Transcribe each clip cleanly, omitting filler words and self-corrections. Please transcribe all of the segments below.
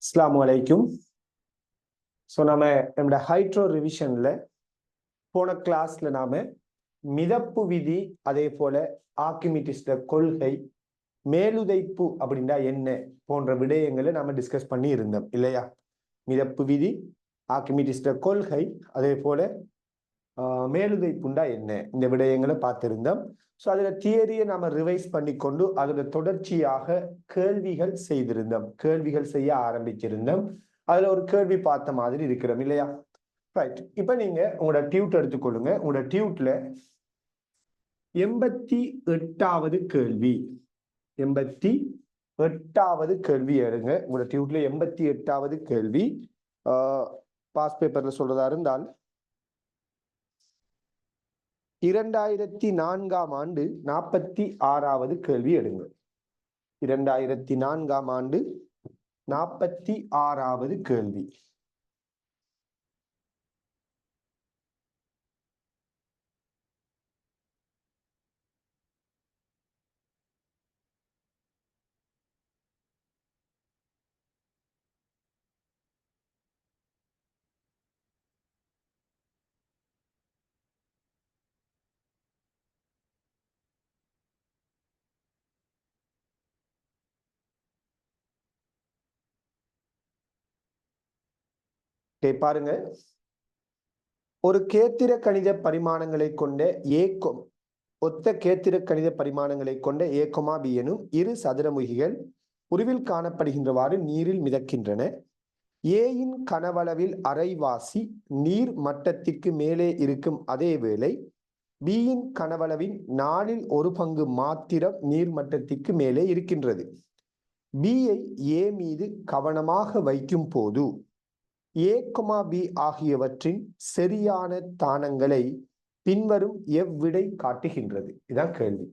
அஸ்ஸலாமு அலைக்கும். நம்ம ஹைட்ரோ ரிவிஷன்ல போன கிளாஸ்ல நாம மிதப்பு விதி, அதே போல ஆர்க்கிமிடிஸ்ட கொள்கை, மேலுதைப்பு அப்படின்னா என்ன போன்ற விடயங்களை நாம டிஸ்கஸ் பண்ணி இருந்தோம் இல்லையா? மிதப்பு விதி, ஆர்க்கிமிடிஸ்ட கொள்கை, அதே போல மேலுதைப்புண்டா என்ன, இந்த விடயங்களை பார்த்திருந்தோம். ஸோ அதுல தியரியை நாம ரிவைஸ் பண்ணி கொண்டு அதோட தொடர்ச்சியாக கேள்விகள் செய்திருந்தோம், கேள்விகள் செய்ய ஆரம்பிச்சிருந்தோம். அதுல ஒரு கேள்வி பார்த்த மாதிரி இருக்கிறோம் இல்லையா? ரைட். இப்ப நீங்க உங்களோட டியூட் எடுத்துக்கொள்ளுங்க. உங்களோட டியூட்ல 88வது கேள்வி, 88வது கேள்வி எடுங்க. உங்களோட டியூட்ல 88வது கேள்வி பாஸ் பேப்பர்ல சொல்றதா இருந்தால் 2004ஆம் ஆண்டு 46வது கேள்வி எடுங்க. 2004ஆம் ஆண்டு 46வது கேள்வி. பாருங்க, ஒரு கேத்திர கணித பரிமாணங்களை கொண்ட ஏக்கம் ஒத்த கேத்திர கணித பரிமாணங்களை கொண்ட ஏக்கமா பி எனும் இரு சதுரமுகிகள் உருவில் காணப்படுகின்றவாறு நீரில் மிதக்கின்றன. ஏயின் கனவளவில் அரைவாசி நீர் மட்டத்திற்கு மேலே இருக்கும், அதே வேளை பியின் கனவளவின் 4ல் 1 பங்கு மாத்திரம் நீர் மட்டத்திற்கு மேலே இருக்கின்றது. பியை ஏ மீது கவனமாக வைக்கும் போது ஏ, பி ஆகியவற்றின் சரியான தானங்களை பின்வரும் எவ்விடை காட்டுகின்றது? இதான் கேள்வி.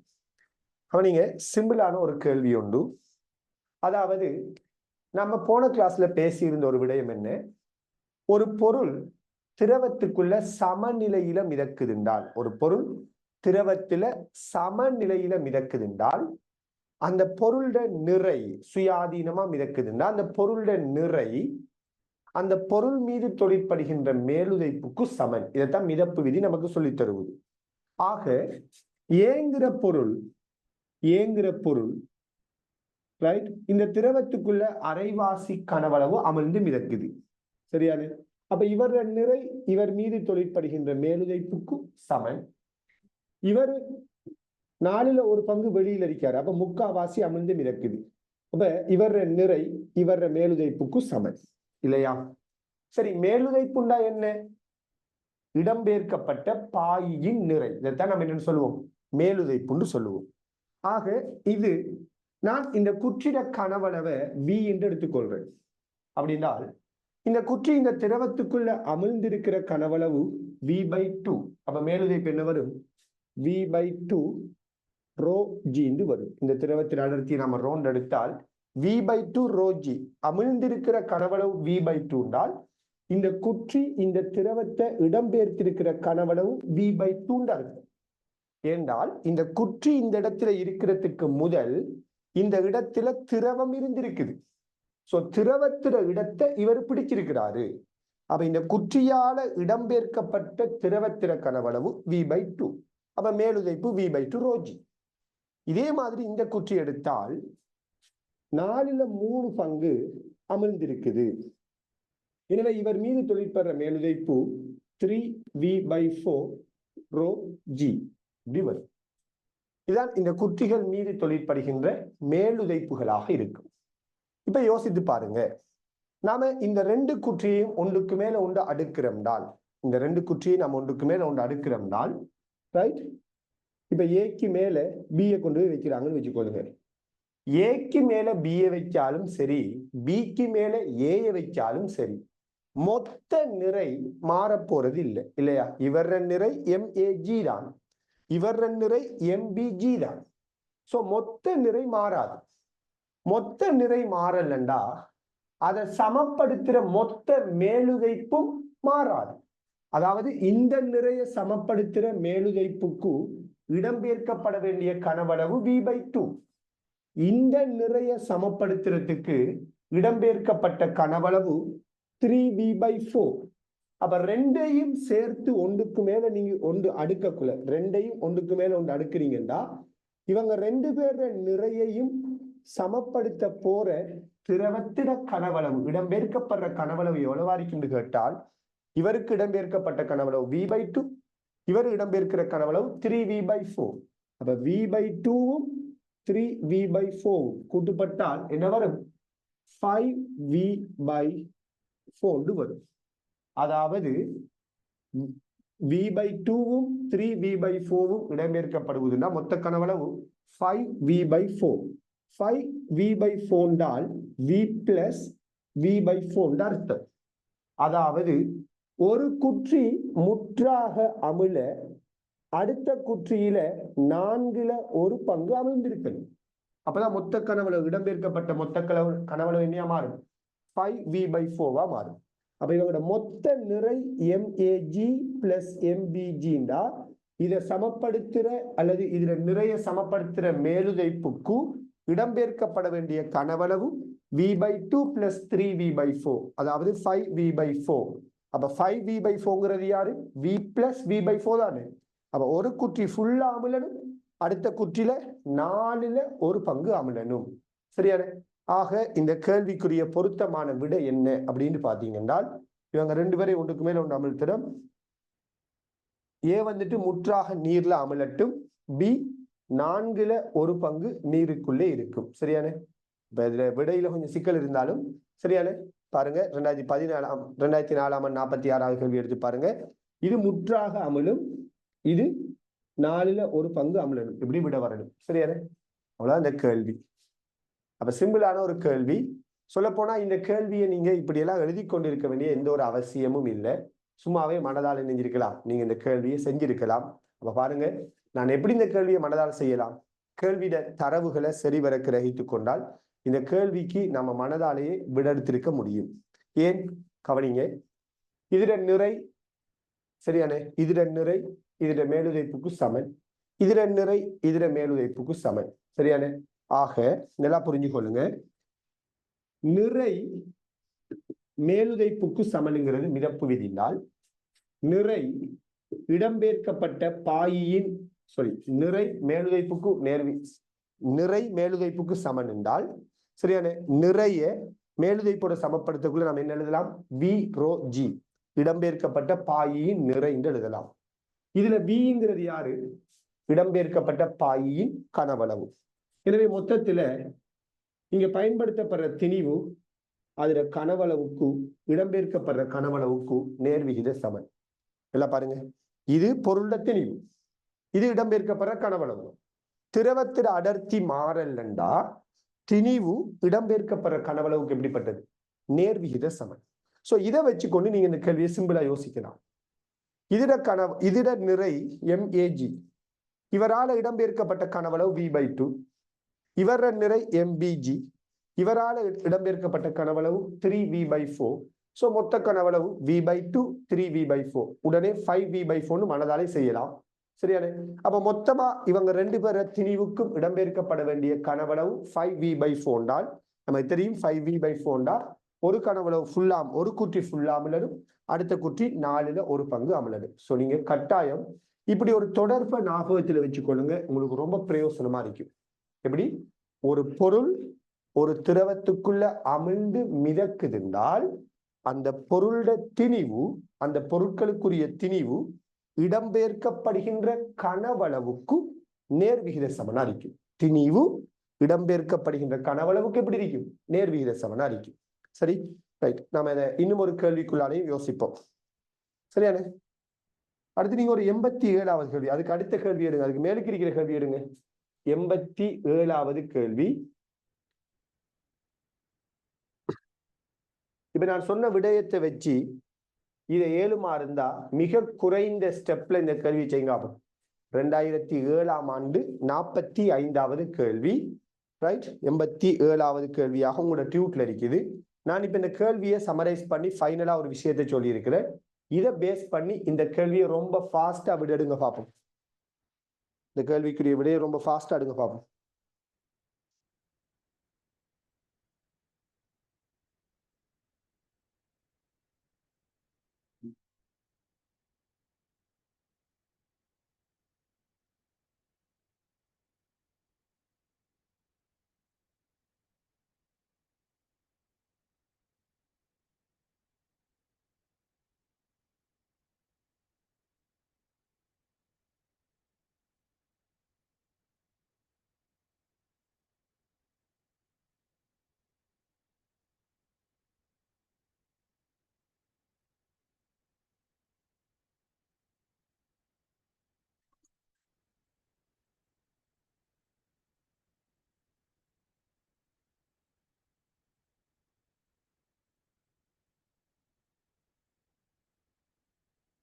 நீங்க சிம்பிளான ஒரு கேள்வி உண்டு. அதாவது நம்ம போன கிளாஸ்ல பேசியிருந்த ஒரு விடயம் என்ன, ஒரு பொருள் திரவத்துக்குள்ள சமநிலையில மிதக்குதுண்டால், ஒரு பொருள் திரவத்துல சமநிலையில மிதக்குதுண்டால் அந்த பொருளோட நிறை சுயாதீனமா மிதக்குதுண்டா, அந்த பொருளோட நிறை அந்த பொருள் மீது தொழிற்படுகின்ற மேலுதைப்புக்கு சமன். இதைத்தான் மிதப்பு விதி நமக்கு சொல்லி தருவது. ஆக ஏங்குற பொருள் ரைட், இந்த திரவத்துக்குள்ள அரைவாசி கனவளவு அமிழ்ந்து மிதக்குது, சரியாது? அப்ப இவர நிறை இவர் மீது தொழிற்படுகின்ற மேலுதைப்புக்கு சமன். இவர் 4ல் 1 பங்கு வெளியில் இருக்காரு, அப்ப முக்காவாசி அமிழ்ந்து மிதக்குது. அப்ப இவர நிறை இவர மேலுதைப்புக்கு சமன் இல்லையா? சரி, மேலுதைப்புண்டா என்ன? இடம்பெயர்க்கப்பட்ட பாயின் நிறை. இதைத்தான் நம்ம என்னன்னு சொல்லுவோம்? மேலுதைப்புன்னு சொல்லுவோம். ஆக இது நான் இந்த குற்றிட கனவளவை V என்று எடுத்துக்கொள்றேன். அப்படின்னால் இந்த குற்றி இந்த திரவத்துக்குள்ள அமிழ்ந்திருக்கிற கனவளவு V/2. அப்ப மேலுதைப்பு என்ன வரும்? V/2 ρg என்று வரும். இந்த திரவத்தின் அடர்த்தி நாம ரவுண்ட் எடுத்தால் V/2 ρg. அமிழ்ந்திருக்கிற கனவளவு V/2 என்றால் இந்த குற்றி இந்த திரவத்தை இடம்பெயர்த்திருக்கிற கனவளவு V/2 இருக்கும். ஏண்டால் இந்த குற்றி இந்த இடத்துல இருக்கிறதுக்கு முதல் இந்த இடத்துல திரவம் இருந்திருக்குது. சோ திரவத்திர இடத்தை இவர் பிடிச்சிருக்கிறாரு. அப்ப இந்த குற்றியால இடம்பெயர்க்கப்பட்ட திரவத்திர கனவளவு V/2. அப்ப மேலுதைப்பு V/2 ρg. இதே மாதிரி இந்த குற்றி எடுத்தால் 4ல் 3 பங்கு அமிழ்ந்திருக்குது. எனவே இவர் மீது தொழிற்படுற மேலுதைப்பு 3V/4 ρg இப்படி வரும். இதான் இந்த குற்றிகள் மீது தொழிற்படுகின்ற மேலுதைப்புகளாக இருக்கும். இப்ப யோசித்து பாருங்க, நாம இந்த 2 குற்றியையும் ஒன்றுக்கு மேல ஒன்று அடுக்கிறோம்னால், இந்த 2 குற்றியை நாம் ஒன்றுக்கு மேல ஒன்று அடுக்கிறோம்னால் ரைட், இப்ப ஏக்கு மேல பியை கொண்டு போய் வைக்கிறாங்கன்னு வச்சுக்கொள்ளுங்க. ஏக்கு மேல பியை வைச்சாலும் சரி, பிக்கு மேல ஏயை வைச்சாலும் சரி, மொத்த நிறை மாறப்போறது இல்லை இல்லையா? இவர நிறை MAG தான், இவர நிறை MBG தான். சோ மொத்த நிறை மாறாது. மொத்த நிறை மாறலண்டா அதை சமப்படுத்துற மொத்த மேலுதைப்பும் மாறாது. அதாவது இந்த நிறைய சமப்படுத்துற மேலுதைப்புக்கு இடம்பெயர்க்கப்பட வேண்டிய கனவளவு V/2. இந்த நிறைய சமப்படுத்துறதுக்கு இடம்பெயர்க்கப்பட்ட கனவளவு 3v/4. அப்ப ரெண்டையும் சேர்த்து ஒன்றுக்கு மேல நீங்க ஒன்று அடுக்கக்குள்ள ரெண்டையும் ஒன்றுக்கு மேல ஒன்று அடுக்குறீங்கன்னா இவங்க ரெண்டு பேர நிறையையும் சமப்படுத்த போற திரவத்திட கனவளவு இடம்பெயர்க்கப்படுற கனவளவு எவ்வளவா இருக்குன்னு கேட்டால் இவருக்கு இடம்பெயர்க்கப்பட்ட கனவளவு v/2, இவர் இடம்பெயர்க்கிற கனவளவு 3v/4. அப்ப v/2வும் 3v/4 கூட்டுப்பட்டால் என்ன வரும்? 5v/4 வரும். அதாவது v/2வும் 3v/4வும் இடம்பெயர்க்கப்படுவதுன்னா மொத்த கனவளவு 5v/4. 5v/4 என்றால் v பிளஸ் v/4 அர்த்தம். அதாவது ஒரு குற்றி முற்றாக அமில அடுத்த குற்றியில 1/4 அமிழ்ந்திருக்கணும். அப்பதான் மொத்த கனவளவு இடம்பெயர்க்கப்பட்ட மொத்த கனவளவு என்னையா மாறும்? 5v/4 மாறும். அப்ப இவங்களோட மொத்த நிறை MAG பிளஸ் MBGண்டா இதை சமப்படுத்துற அல்லது இதுல நிறைய சமப்படுத்துற மேலுதைப்புக்கு இடம்பெயர்க்கப்பட வேண்டிய கனவளவு v/2 பிளஸ் 3v/4, அதாவது 5v/4. அப்ப 5v/4ங்கிறது யாரு? v பிளஸ் v/4 தானே. அப்ப ஒரு குற்றி ஃபுல்லா அமிலனும் அடுத்த குற்றில 1/4 அமிலனும். சரியான? ஆக இந்த கேள்விக்குரிய பொருத்தமான விடை என்ன அப்படின்னு பாத்தீங்கன்னா இவங்க ரெண்டு பேரும் ஒன்றுக்கு மேல ஒன்று அமிழ்த்திடம். ஏ வந்துட்டு முற்றாக நீர்ல அமிலட்டும், பி 1/4 நீருக்குள்ளே இருக்கும். சரியானே? இப்ப இதுல விடையில கொஞ்சம் சிக்கல் இருந்தாலும் சரியானே பாருங்க. 2004 ஆம் 46வது கேள்வி எடுத்து பாருங்க. இது முற்றாக அமிலும், இது 1/4 அமிலனும். இப்படி விட வரணும். சரியானே? அவ்வளவுதான் இந்த கேள்வி. அப்ப சிம்பிளான ஒரு கேள்வி. சொல்ல போனா இந்த கேள்வியை நீங்க இப்படி எல்லாம் எழுதி கொண்டிருக்க வேண்டிய எந்த ஒரு அவசியமும் இல்லை. சும்மாவே மனதால் நெஞ்சிருக்கலாம், நீங்க இந்த கேள்வியை செஞ்சிருக்கலாம். அப்ப பாருங்க, நான் எப்படி இந்த கேள்வியை மனதால் செய்யலாம்? கேள்வியிட தரவுகளை சரிவர கிரகித்துக் கொண்டால் இந்த கேள்விக்கு நம்ம மனதாலேயே விடெடுத்திருக்க முடியும். ஏன்? கவனிங்க. இதுல நிறை சரியானே, இதுல நிறை இதுல மேலுதைப்புக்கு சமன், இதுல நிறை இதுல மேலுதைப்புக்கு சமன். சரியானே? ஆக நல்லா புரிஞ்சு கொள்ளுங்க. நிறை மேலுதைப்புக்கு சமனுங்கிறது மிதப்பு விதினால், நிறை இடம்பெயர்க்கப்பட்ட பாயின் நிறை மேலுதைப்புக்கு நிறை மேலுதைப்புக்கு சமன் என்றால் சரியான நிறைய மேலுதைப்போட சமப்படுத்தக்குள்ள நம்ம என்ன எழுதலாம்? v/g இடம்பெயர்க்கப்பட்ட பாயின் நிறை என்று எழுதலாம். இதுல vங்கிறது யாரு? இடம்பெயர்க்கப்பட்ட பாயின் கனவளவு. எனவே மொத்தத்துல இங்க பயன்படுத்தப்படுற திணிவு அதுல கனவளவுக்கு இடம்பெயர்க்கப்படுற கனவளவுக்கு நேர்விகித சமன். எல்லாம் பாருங்க, இது பொருள திணிவு, இது இடம்பெயர்க்கப்படுற கனவளவு. திரவத்திட அடர்த்தி மாறலண்டா திணிவு இடம்பெயர்க்கப்படுற கனவளவுக்கு எப்படிப்பட்டது? நேர்விகித சமன். சோ இதை வச்சுக்கொண்டு நீங்க இந்த கேள்வியை சிம்பிளா யோசிக்கலாம். இதர நிறை MAG, இவரால் இடம்பெயர்க்கப்பட்ட கனவளவு v/2, இவர நிறை MBG, இவரால் இடம்பெயர்க்கப்பட்ட கனவளவு 3v/4. சோ மொத்த கனவளவு v/2 3v/4. உடனே 5v/4 மனதாலே செய்யலாம். சரியானே? அப்ப மொத்தமா இவங்க ரெண்டு பேர திணிவுக்கும் இடம்பெயர்க்கப்பட வேண்டிய கனவளவு 5v/4 நமக்கு தெரியும். 5v/4 ஒரு கனவளவு ஃபுல்லாம் ஒரு குற்றி ஃபுல்லா அமிலனும் அடுத்த குற்றி 1/4 அமிலனும். சோ நீங்க கட்டாயம் இப்படி ஒரு தொடர்பை ஞாபகத்துல வச்சுக்கொள்ளுங்க, உங்களுக்கு ரொம்ப பிரயோசனமா இருக்கும். எப்படி? ஒரு பொருள் ஒரு திரவத்துக்குள்ள அமிழ்ந்து மிதக்குதுன்றால் அந்த பொருளோட திணிவு, அந்த பொருட்களுக்குரிய திணிவு இடம்பெயர்க்கப்படுகின்ற கனவளவுக்கு நேர்விகித சமனா இருக்கும். திணிவு இடம்பெயர்க்கப்படுகின்ற கனவளவுக்கு எப்படி இருக்கும்? நேர்விகித சமனா இருக்கும். சரி, ரைட். நாம இதை இன்னும் ஒரு கேள்விக்குள்ளாலையும் யோசிப்போம். சரியானே? அடுத்து நீங்க ஒரு 87வது கேள்வி, அதுக்கு அடுத்த கேள்வி எடுங்க, அதுக்கு மேலுக்கு இருக்கிற கேள்வி எடுங்க. 87வது கேள்வி. இப்ப நான் சொன்ன விடயத்தை வச்சு இதை 7 இருந்தா மிக குறைந்த ஸ்டெப்ல இந்த கேள்வி செய்யுங்க. 2007 ஆம் ஆண்டு 45வது கேள்வி. ரைட், 87வது கேள்வியாக உங்களோட டியூட்ல இருக்குது. நான் இப்ப இந்த கேள்வியை சமரைஸ் பண்ணி ஃபைனலா ஒரு விஷயத்தை சொல்லி இருக்கிறேன். இதை பேஸ் பண்ணி இந்த கேள்வியை ரொம்ப ஃபாஸ்டா விடெடுங்க பார்ப்போம். இந்த கேள்விக்குரிய விடையை ரொம்ப ஃபாஸ்டா எடுங்க பார்ப்போம்.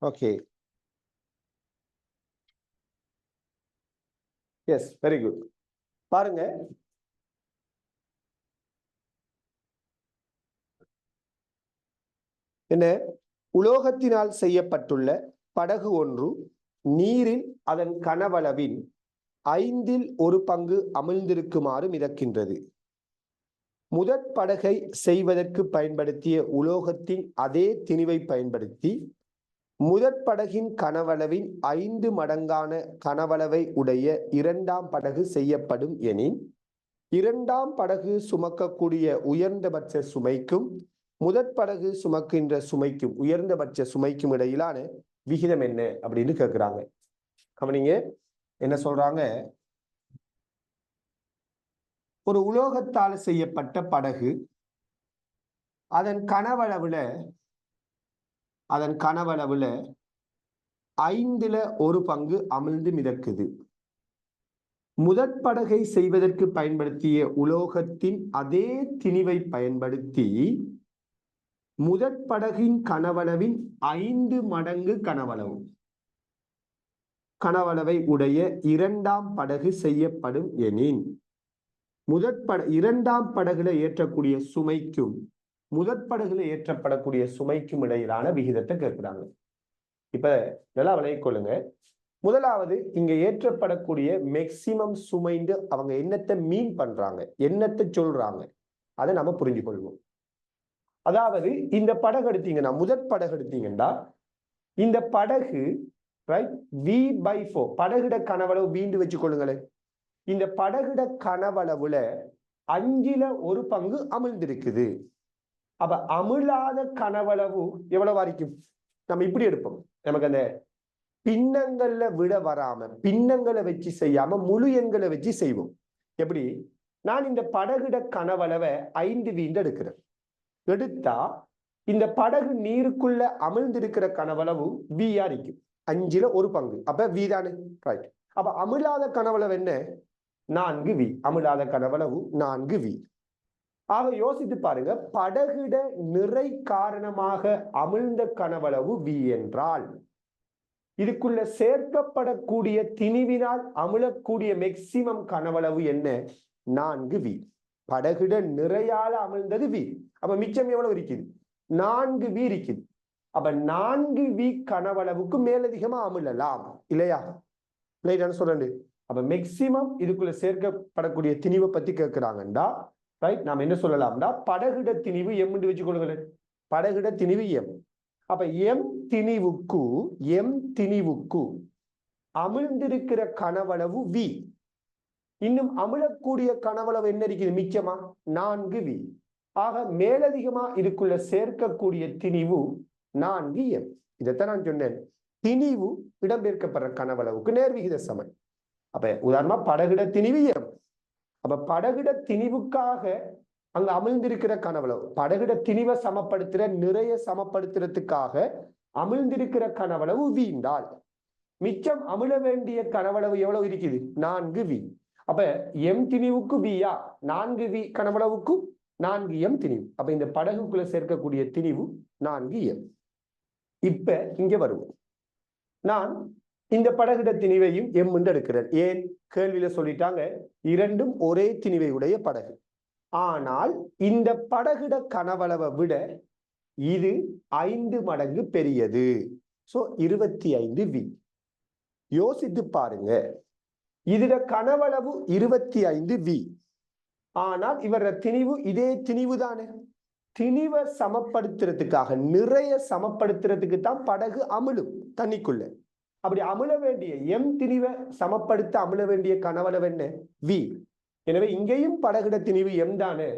Okay, yes, very good. பாருங்க, என்ன, உலோகத்தினால் செய்யப்பட்டுள்ள படகு ஒன்று நீரில் அதன் கனவளவின் 1/5 அமிழ்ந்திருக்குமாறு மிதக்கின்றது. முதற் படகை செய்வதற்கு பயன்படுத்திய உலோகத்தின் அதே திணிவை பயன்படுத்தி முதற் படகின் கனவளவின் 5 மடங்கான கனவளவை உடைய இரண்டாம் படகு செய்யப்படும் எனின், இரண்டாம் படகு சுமக்கக்கூடிய உயர்ந்தபட்ச சுமைக்கும் முதற் படகு சுமக்கின்ற சுமைக்கும் உயர்ந்தபட்ச சுமைக்கும் இடையிலான விகிதம் என்ன அப்படின்னு கேட்கிறாங்க. கவனிங்க, என்ன சொல்றாங்க, ஒரு உலோகத்தால் செய்யப்பட்ட படகு அதன் கனவளவுல 1/5 அமிழ்ந்து மிதக்குது. முதற் படகை செய்வதற்கு பயன்படுத்திய உலோகத்தின் அதே திணிவை பயன்படுத்தி முதற் படகின் கனவளவின் 5 மடங்கு கனவளவை உடைய இரண்டாம் படகு செய்யப்படும் எனின், இரண்டாம் படகுல ஏற்றக்கூடிய சுமைக்கும் முதற் படகுல ஏற்றப்படக்கூடிய சுமைக்கும் இடையிலான விகிதத்தை கேட்கிறாங்க. இப்ப நல்லா விளங்கிக் கொள்ளுங்க. முதலாவது, இங்க ஏற்றப்படக்கூடிய மேக்சிமம் சுமைந்து அவங்க என்னத்தை மீன் பண்றாங்க, என்னத்தை சொல்றாங்க, அதை நம்ம புரிஞ்சு கொள்வோம். அதாவது இந்த படகு எடுத்தீங்கன்னா, முதற் படகு எடுத்தீங்கன்னா, இந்த படகு ரைட் V/4 படகுட கனவளவு வீண்டு வச்சு கொள்ளுங்களேன். இந்த படகுட கனவளவுல 1/5 அமிழ்ந்திருக்குது. அப்ப அமிழாத கனவளவு எவ்வளவு வரைக்கும் நம்ம இப்படி எடுப்போம். நமக்கு அந்த பின்னங்கள்ல விட வராம பின்னங்களை வச்சு செய்யாம முழு எண்களை வச்சு செய்வோம். எப்படி, நான் இந்த படகுட கனவளவை 5 வீண்டு எடுக்கிறேன். எடுத்தா இந்த படகு நீருக்குள்ள அமிழ்ந்திருக்கிற கனவளவு V-ஆ இருக்கும். 1/5 அப்ப V தானே, ரைட். அப்ப அமிழாத கனவளவு என்ன, 4V. அமிழாத கனவளவு 4V. ஆக யோசித்து பாருங்க, படகுட நிறை காரணமாக அமிழ்ந்த கனவளவு V என்றால் இதுக்குள்ள சேர்க்கப்படக்கூடிய திணிவினால் அமிழக்கூடிய மேக்சிமம் கனவளவு என்ன, 4V. படகுட நிறையால அமிழ்ந்தது V. அப்ப மிச்சம் எவ்வளவு இருக்குது, 4V இருக்குது. அப்ப 4V கனவளவுக்கு மேலதிகமா அமிழலாம் இல்லையா, இல்லையான்னு சொல்றேன். அப்ப மேக்சிமம் இதுக்குள்ள சேர்க்கப்படக்கூடிய திணிவை பத்தி கேட்கிறாங்கண்டா, ரைட், நாம என்ன சொல்லலாம்டா, படகுட திணிவு M என்று வச்சுக்கொள்ளுங்களேன். படகுட திணிவு M. அப்ப M திணிவுக்கு அமிழ்ந்திருக்கிற கனவளவு V. இன்னும் அமிழக்கூடிய கனவளவு என்ன இருக்குது மிச்சமா, 4V. ஆக மேலதிகமா இதுக்குள்ள சேர்க்கக்கூடிய திணிவு 4M. இதைத்தான் நான் சொன்னேன், திணிவு இடம்பெயர்க்கப்படுற கனவளவுக்கு நேர்விகித சமன். அப்ப உதாரணமா படகுட திணிவு M. அப்ப படகுட திணிவுக்காக அங்க அமிழ்ந்திருக்கிற கனவளவு, படகுட திணிவை சமப்படுத்துற நிறைய சமப்படுத்துறதுக்காக அமிழ்ந்திருக்கிற கனவளவு V என்றால் மிச்சம் அமிழ வேண்டிய கனவளவு எவ்வளவு இருக்குது, 4V. அப்ப M திணிவுக்கு V-யா, 4V கனவளவுக்கு 4M திணிவு. அப்ப இந்த படகுக்குள்ள சேர்க்கக்கூடிய திணிவு 4M. இப்ப இங்க வருவோம். நான் இந்த படகுட திணிவையும் M என்று எடுக்கிறேன். ஏன், கேள்வியில சொல்லிட்டாங்க இரண்டும் ஒரே திணிவை உடைய படகு. ஆனால் இந்த படகுட கனவளவை விட இது 5 மடங்கு பெரியது. So 25V. யோசித்து பாருங்க, இதுட கனவளவு 25V. ஆனால் இவர திணிவு இதே திணிவு தானே. திணிவை சமப்படுத்துறதுக்காக நிறைய சமப்படுத்துறதுக்கு தான் படகு அமிழும் தண்ணிக்குள்ள. அப்படி அமிழ வேண்டிய M திணிவை சமப்படுத்த அமிழ வேண்டிய கனவளவு என்ன, V. எனவே இங்கேயும் படகுட திணிவு M தானே.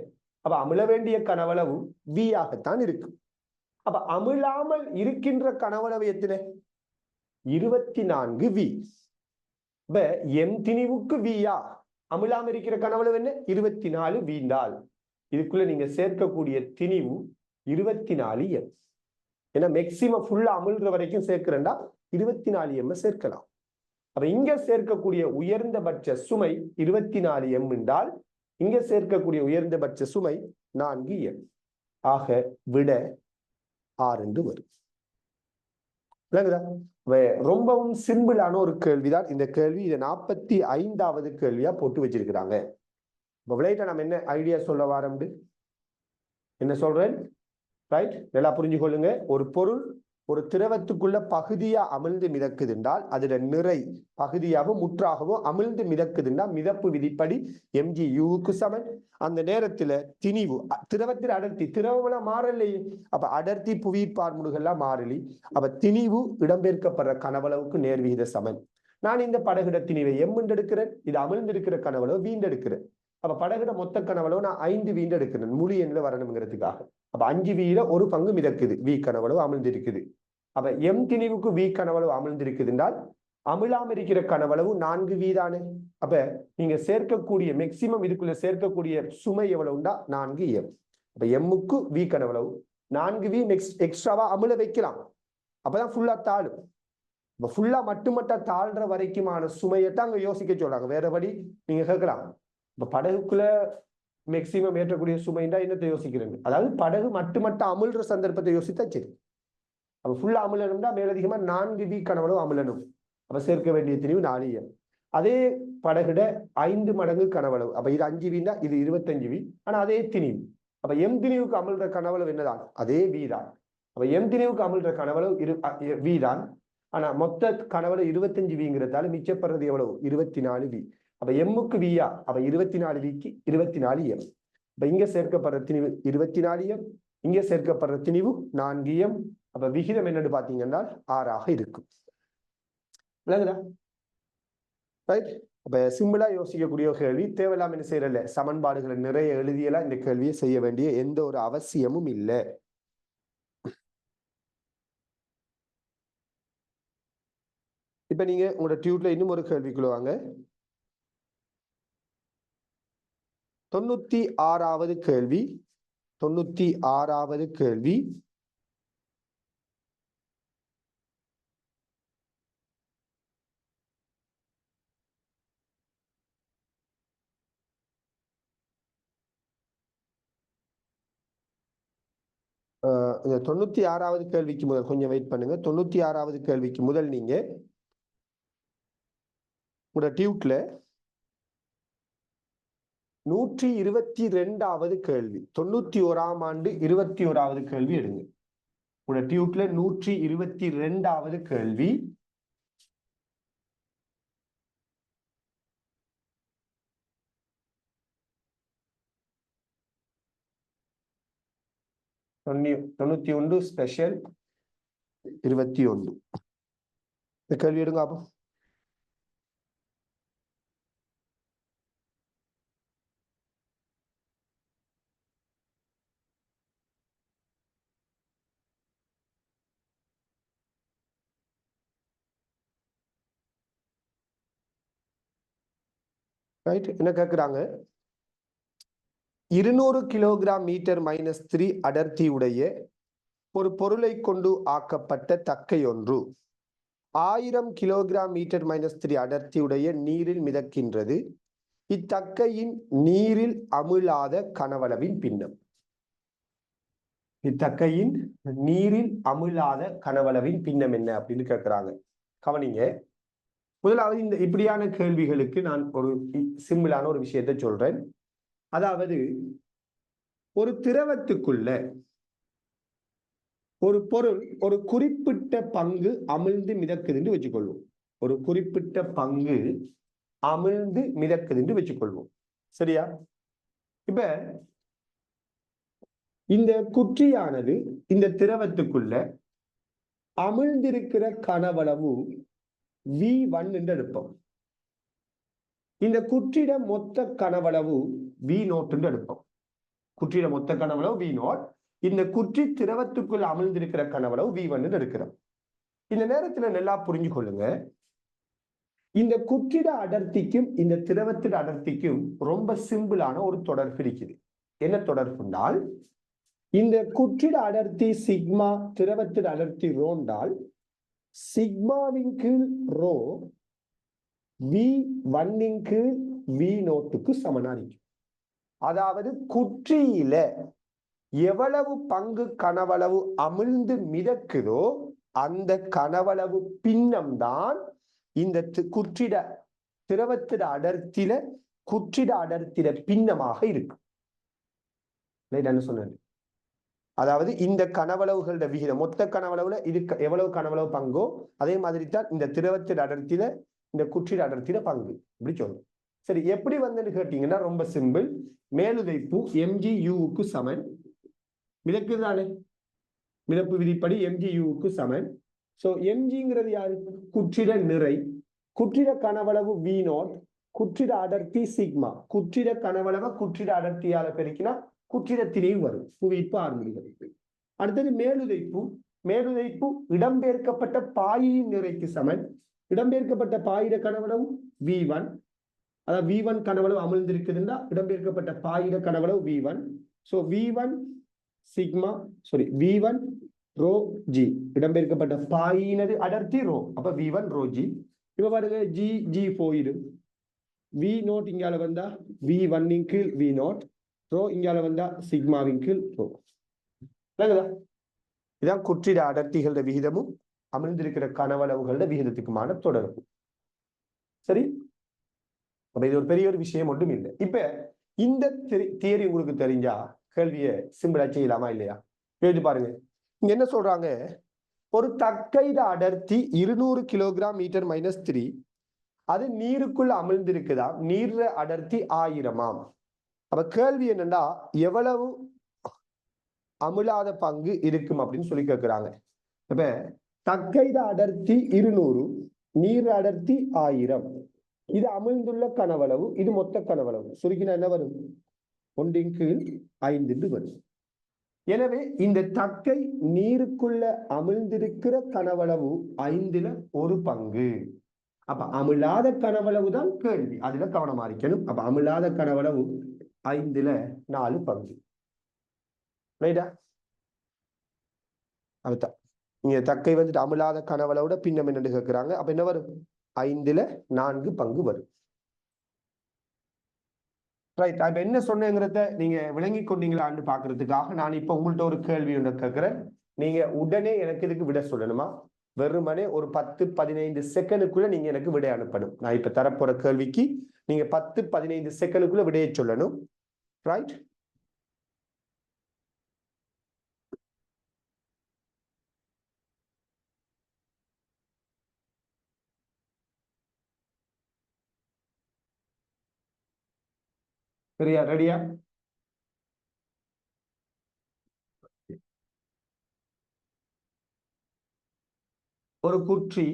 அப்ப அமிழ வேண்டிய கனவளவு V ஆகத்தான் இருக்கும். அப்ப அமிழாமல் இருக்கின்ற கனவளவு எத்தனை, 24V. இப்ப M திணிவுக்கு V-யா, அமிழாம இருக்கிற கனவளவு என்ன, 24V என்றால் இதுக்குள்ள நீங்க சேர்க்கக்கூடிய திணிவு 24M. ஏன்னா மேக்சிமம் ஃபுல்லா அமிழ்ற வரைக்கும் சேர்க்கிறேன்டா 24M சேர்க்கலாம். அப்ப இங்க சேர்க்கக்கூடிய உயர்ந்தபட்ச சுமை 24M என்றால் இங்க சேர்க்கக்கூடிய உயர்ந்தபட்ச சுமை 4M. ஆக விட 6 என்று வரும். விளங்குதா? ரொம்பவும் சிம்பிளான ஒரு கேள்விதான் இந்த கேள்வி. இதை 45வது கேள்வியா போட்டு வச்சிருக்கிறாங்க. இப்ப விளையாட்ட நம்ம என்ன ஐடியா சொல்ல வாரம்னு என்ன சொல்றேன்? ரைட், நல்லா புரிஞ்சு கொள்ளுங்க. ஒரு பொருள் ஒரு திரவத்துக்குள்ள பகுதியா அமிழ்ந்து மிதக்குதுன்றால் அதுல நிறை பகுதியாகவும் முற்றாகவோ அமிழ்ந்து மிதக்குதுன்னா மிதப்பு விதிப்படி mgUக்கு சமன். அந்த நேரத்துல திணிவு திரவத்தில் அடர்த்தி திரவமெல்லாம் மாறலையே, அப்ப அடர்த்தி புவிப்பார்முடுகள்லாம் மாறலி, அப்ப திணிவு இடம்பெயர்க்கப்படுற கனவளவுக்கு நேர்விகித சமன். நான் இந்த படகுட திணிவை எம் எடுக்கிறேன், இது அமிழ்ந்திருக்கிற கனவளவு வீண்டெடுக்கிறேன். அப்ப படகுட மொத்த கனவளவு நான் 5 வீண்டெடுக்கிறேன் முழு எண்ணில் வரணுங்கிறதுக்காக. அப்ப 5 வீல ஒரு பங்கு மிதக்குது, வி கனவளவு அமிழ்ந்திருக்குது. அப்ப எம் திணிவுக்கு வி கனவளவு அமிழ்ந்திருக்குது என்றால் அமிழாம இருக்கிற கனவளவு 4 வீதானே. அப்ப நீங்க சேர்க்கக்கூடிய மேக்சிமம் இதுக்குள்ள சேர்க்கக்கூடிய சுமை எவ்வளவுண்டா 4 எம். அப்ப எம்முக்கு வி கனவளவு 4 வி எக்ஸ்ட்ராவா அமிழ வைக்கலாம், அப்பதான் ஃபுல்லா தாழும். இப்ப ஃபுல்லா மட்டுமட்ட தாழ்ற வரைக்குமான சுமையத்தான் அங்க யோசிக்க சொல்றாங்க. வேறபடி நீங்க கேட்கலாம், இப்ப படகுக்குள்ள மேக்சிமம் ஏற்றக்கூடிய சுமைண்டா என்னத்தை யோசிக்கிறேன், அதாவது படகு மட்டுமட்ட அமிழ்ற சந்தர்ப்பத்தை யோசித்தா சரி. அப்ப ஃபுல்லா அமிழணும்னா மேலதிகமா 4 வி கனவளவு அமிழணும். அப்ப சேர்க்க வேண்டிய திணிவு 4 எம். அதே படகுட 5 மடங்கு கனவளவு, அப்ப இது 5 வீண்டா இது 25 வி, ஆனா அதே திணிவு. அப்ப எம் திணிவுக்கு அமிழ்ற கனவளவு என்னதான், அதே வி தான். அப்ப எம் திணிவுக்கு அமிழ்ற கனவளவு வி தான், ஆனா மொத்த கனவளவு 25 விங்கிறதால மிச்சப்படுறது எவ்வளவு 24 வி. அப்ப எம்முக்கு வியா, அப்ப 24 விக்கு 24 எம். இப்ப இங்க சேர்க்கப்படுற திணிவு 24 எம், இங்க சேர்க்கப்படுற திணிவு 4 எம். அப்ப விகிதம் என்னன்னு பாத்தீங்கன்னா 6 இருக்கும். விளங்குதா? ரைட். அப்ப சிம்பிளா யோசிக்கக்கூடிய கேள்வி. தேவையில்லாம என்ன செய்யறல சமன்பாடுகளை நிறைய எழுதியெல்லாம் இந்த கேள்வியை செய்ய வேண்டிய எந்த ஒரு அவசியமும் இல்லை. இப்ப நீங்க உங்களோட டியூட்ல இன்னும் ஒரு கேள்விக்குள்ள வாங்க. 96வது கேள்வி. 96வது கேள்வி. இந்த 96வது கேள்விக்கு முதல் கொஞ்சம் வெயிட் பண்ணுங்க. 96வது கேள்விக்கு முதல் நீங்க உங்களோட டியூட்ல 122வது கேள்வி, 91ஆம் ஆண்டு 21வது கேள்வி எடுங்க. உங்களோட டியூட்ல 122வது கேள்வி. தொண்ணூத்தி ஒன்று ஸ்பெஷல் 21 இந்த கேள்வி எடுங்க அப்போ. ரைட், என்ன கேட்கிறாங்க, 200 கிலோகிராம் மீட்டர் -3 அடர்த்தி உடைய ஒரு பொருளை கொண்டு ஆக்கப்பட்ட தக்கை ஒன்று 1000 கிலோகிராம் மீட்டர் -3 அடர்த்தியுடைய நீரில் மிதக்கின்றது. இத்தக்கையின் நீரில் அமிழாத கனவளவின் பின்னம். இத்தக்கையின் நீரில் அமிழாத கனவளவின் பின்னம் என்ன அப்படின்னு கேட்கிறாங்க. கவனிங்க, முதலாவது இந்த இப்படியான கேள்விகளுக்கு நான் ஒரு சிம்பிளான ஒரு விஷயத்தை சொல்றேன். அதாவது ஒரு திரவத்துக்குள்ள ஒரு பொருள் ஒரு குறிப்பிட்ட பங்கு அமிழ்ந்து மிதக்குதுன்னு வச்சுக்கொள்வோம். ஒரு குறிப்பிட்ட பங்கு அமிழ்ந்து மிதக்குதுன்னு வச்சுக்கொள்வோம். சரியா? இப்ப இந்த குற்றியானது இந்த திரவத்துக்குள்ள அமிழ்ந்திருக்கிற கனவளவு V1 என்று எடுப்போம். இந்த குற்றிட மொத்த கனவளவு V0 என்று எடுப்போம். குற்றிட மொத்த கனவளவு V0. இந்த குற்றி திரவத்துக்குள் அமிழ்ந்திருக்கிற கனவளவு V1 என்று எடுக்கிறோம். இந்த நேரத்துல நல்லா புரிஞ்சு கொள்ளுங்க, இந்த குற்றிட அடர்த்திக்கும் இந்த திரவத்திட அடர்த்திக்கும் ரொம்ப சிம்பிளான ஒரு தொடர்பு இருக்குது. என்ன தொடர்புனால், இந்த குற்றிட அடர்த்தி சிக்மா, திரவத்திட அடர்த்தி ரோண்டால் சிக்மாவின் கீழ் ரோ V1 கீழ் V0க்கு சமனா இருக்கும். அதாவது குற்றியில எவ்வளவு பங்கு கனவளவு அமிழ்ந்து மிதக்குதோ அந்த கனவளவு பின்னம்தான் இந்த குற்றிட திரவத்திட அடர்த்தியில குற்றிட அடர்த்தியில பின்னமாக இருக்கு. என்ன சொன்னேன்? அதாவது இந்த கனவளவுகளோட விகிதம் மொத்த கனவளவுல இது எவ்வளவு கனவளவு பங்கோ அதே மாதிரி தான் இந்த திரவத்திட அடர்த்தியில இந்த குற்றிட அடர்த்தியில பங்கு இப்படி சொல்றோம். சரி, எப்படி வந்துன்னு கேட்டீங்கன்னா ரொம்ப சிம்பிள். மேலுதைப்பு mgUக்கு சமன், மிதக்குதானே, மிதப்பு விதிப்படி mgUக்கு சமன். சோ mgங்கிறது யாரு? குற்றிட நிறை. குற்றிட கனவளவு V0, குற்றிட அடர்த்தி சிக்மா. குற்றிட கனவளவை குற்றிட அடர்த்தியால பெருக்கினா குற்றிட திரிவு வரும், புவியீர்ப்பு ஆர்முடிகள். அடுத்தது மேலுதைப்பு. மேலுதைப்பு இடம்பெயர்க்கப்பட்ட பாயின் நிறைக்கு சமன். இடம்பெயர்க்கப்பட்ட பாயிட கனவளவு V1, அதாவது V1 கனவளவு அமிழ்ந்திருக்குதுன்னா இடம்பெயர்க்கப்பட்ட பாயிட கனவளவு V1. So V1 sigma V1 rho g, இடம்பெயர்க்கப்பட்ட பாயினது அடர்த்தி ரோ, அப்ப V1 ரோ ஜி. இப்ப பாருங்க, ஜி போயிடும். V0 இங்கால வந்தா V1 இன் கீழ் V0, ரோ இங்கால வந்தா சிக்மாவின் கீழ் ரோ. இதான் குற்றிட அடர்த்திகளோட விகிதமும் அமிழ்ந்திருக்கிற கனவளவுகளோட விகிதத்துக்குமான தொடர்பு. சரி, அப்ப இது ஒரு பெரிய ஒரு விஷயம் ஒன்றும் இல்லை. இப்ப இந்த தியரி உங்களுக்கு தெரிஞ்சா கேள்வியை சிம்பிளா செய்யலாமா இல்லையா? எழுதி பாருங்க. இங்க என்ன சொல்றாங்க? ஒரு தக்கைட அடர்த்தி 200 கிலோகிராம் மீட்டர் -3, அது நீருக்குள்ள அமிழ்ந்திருக்குதா, நீர் அடர்த்தி 1000ஆம். அப்ப கேள்வி என்னன்னா, எவ்வளவு அமிழாத பங்கு இருக்கும் அப்படின்னு சொல்லி கேட்கிறாங்க. இப்ப தக்கைட அடர்த்தி 200, நீர் அடர்த்தி 1000. இது அமிழ்ந்துள்ள கனவளவு, இது மொத்த கனவளவு. சுருக்கினா என்ன வரும்? 1/5 வரும். எனவே இந்த தக்கை நீருக்குள்ள அமிழ்ந்திருக்கிற கனவளவு 1/5 பங்கு. அப்ப அமிழாத கனவளவு தான் கேள்வி, அதுல கவனமா இருக்கணும். அப்ப அமிழாத கனவளவு 4/5 பங்கு. ரைட்டா? அதுதான் இங்க தக்கை வந்துட்டு அமிழாத கனவளவோட பின்னம் என்னன்னு கேட்கிறாங்க. அப்ப என்ன வரும்? 4/5 பங்கு வரும். ரைட். அப்ப என்ன சொன்னேங்கிறத நீங்க விளங்கி கொண்டீங்களான்னு பாக்குறதுக்காக நான் இப்ப உங்கள்ட்ட ஒரு கேள்வி ஒன்று கேட்கிறேன். நீங்க உடனே எனக்கு இதுக்கு விட சொல்லணுமா? வெறுமனே ஒரு 10-15 செகண்டுக்குள்ள நீங்க எனக்கு விடை அனுப்பணும். நான் இப்ப தரப்போற கேள்விக்கு நீங்க 10-15 செகண்டுக்குள்ள விடையை சொல்லணும். ரைட்? சரியா? ரெடியா? ஒரு குற்றி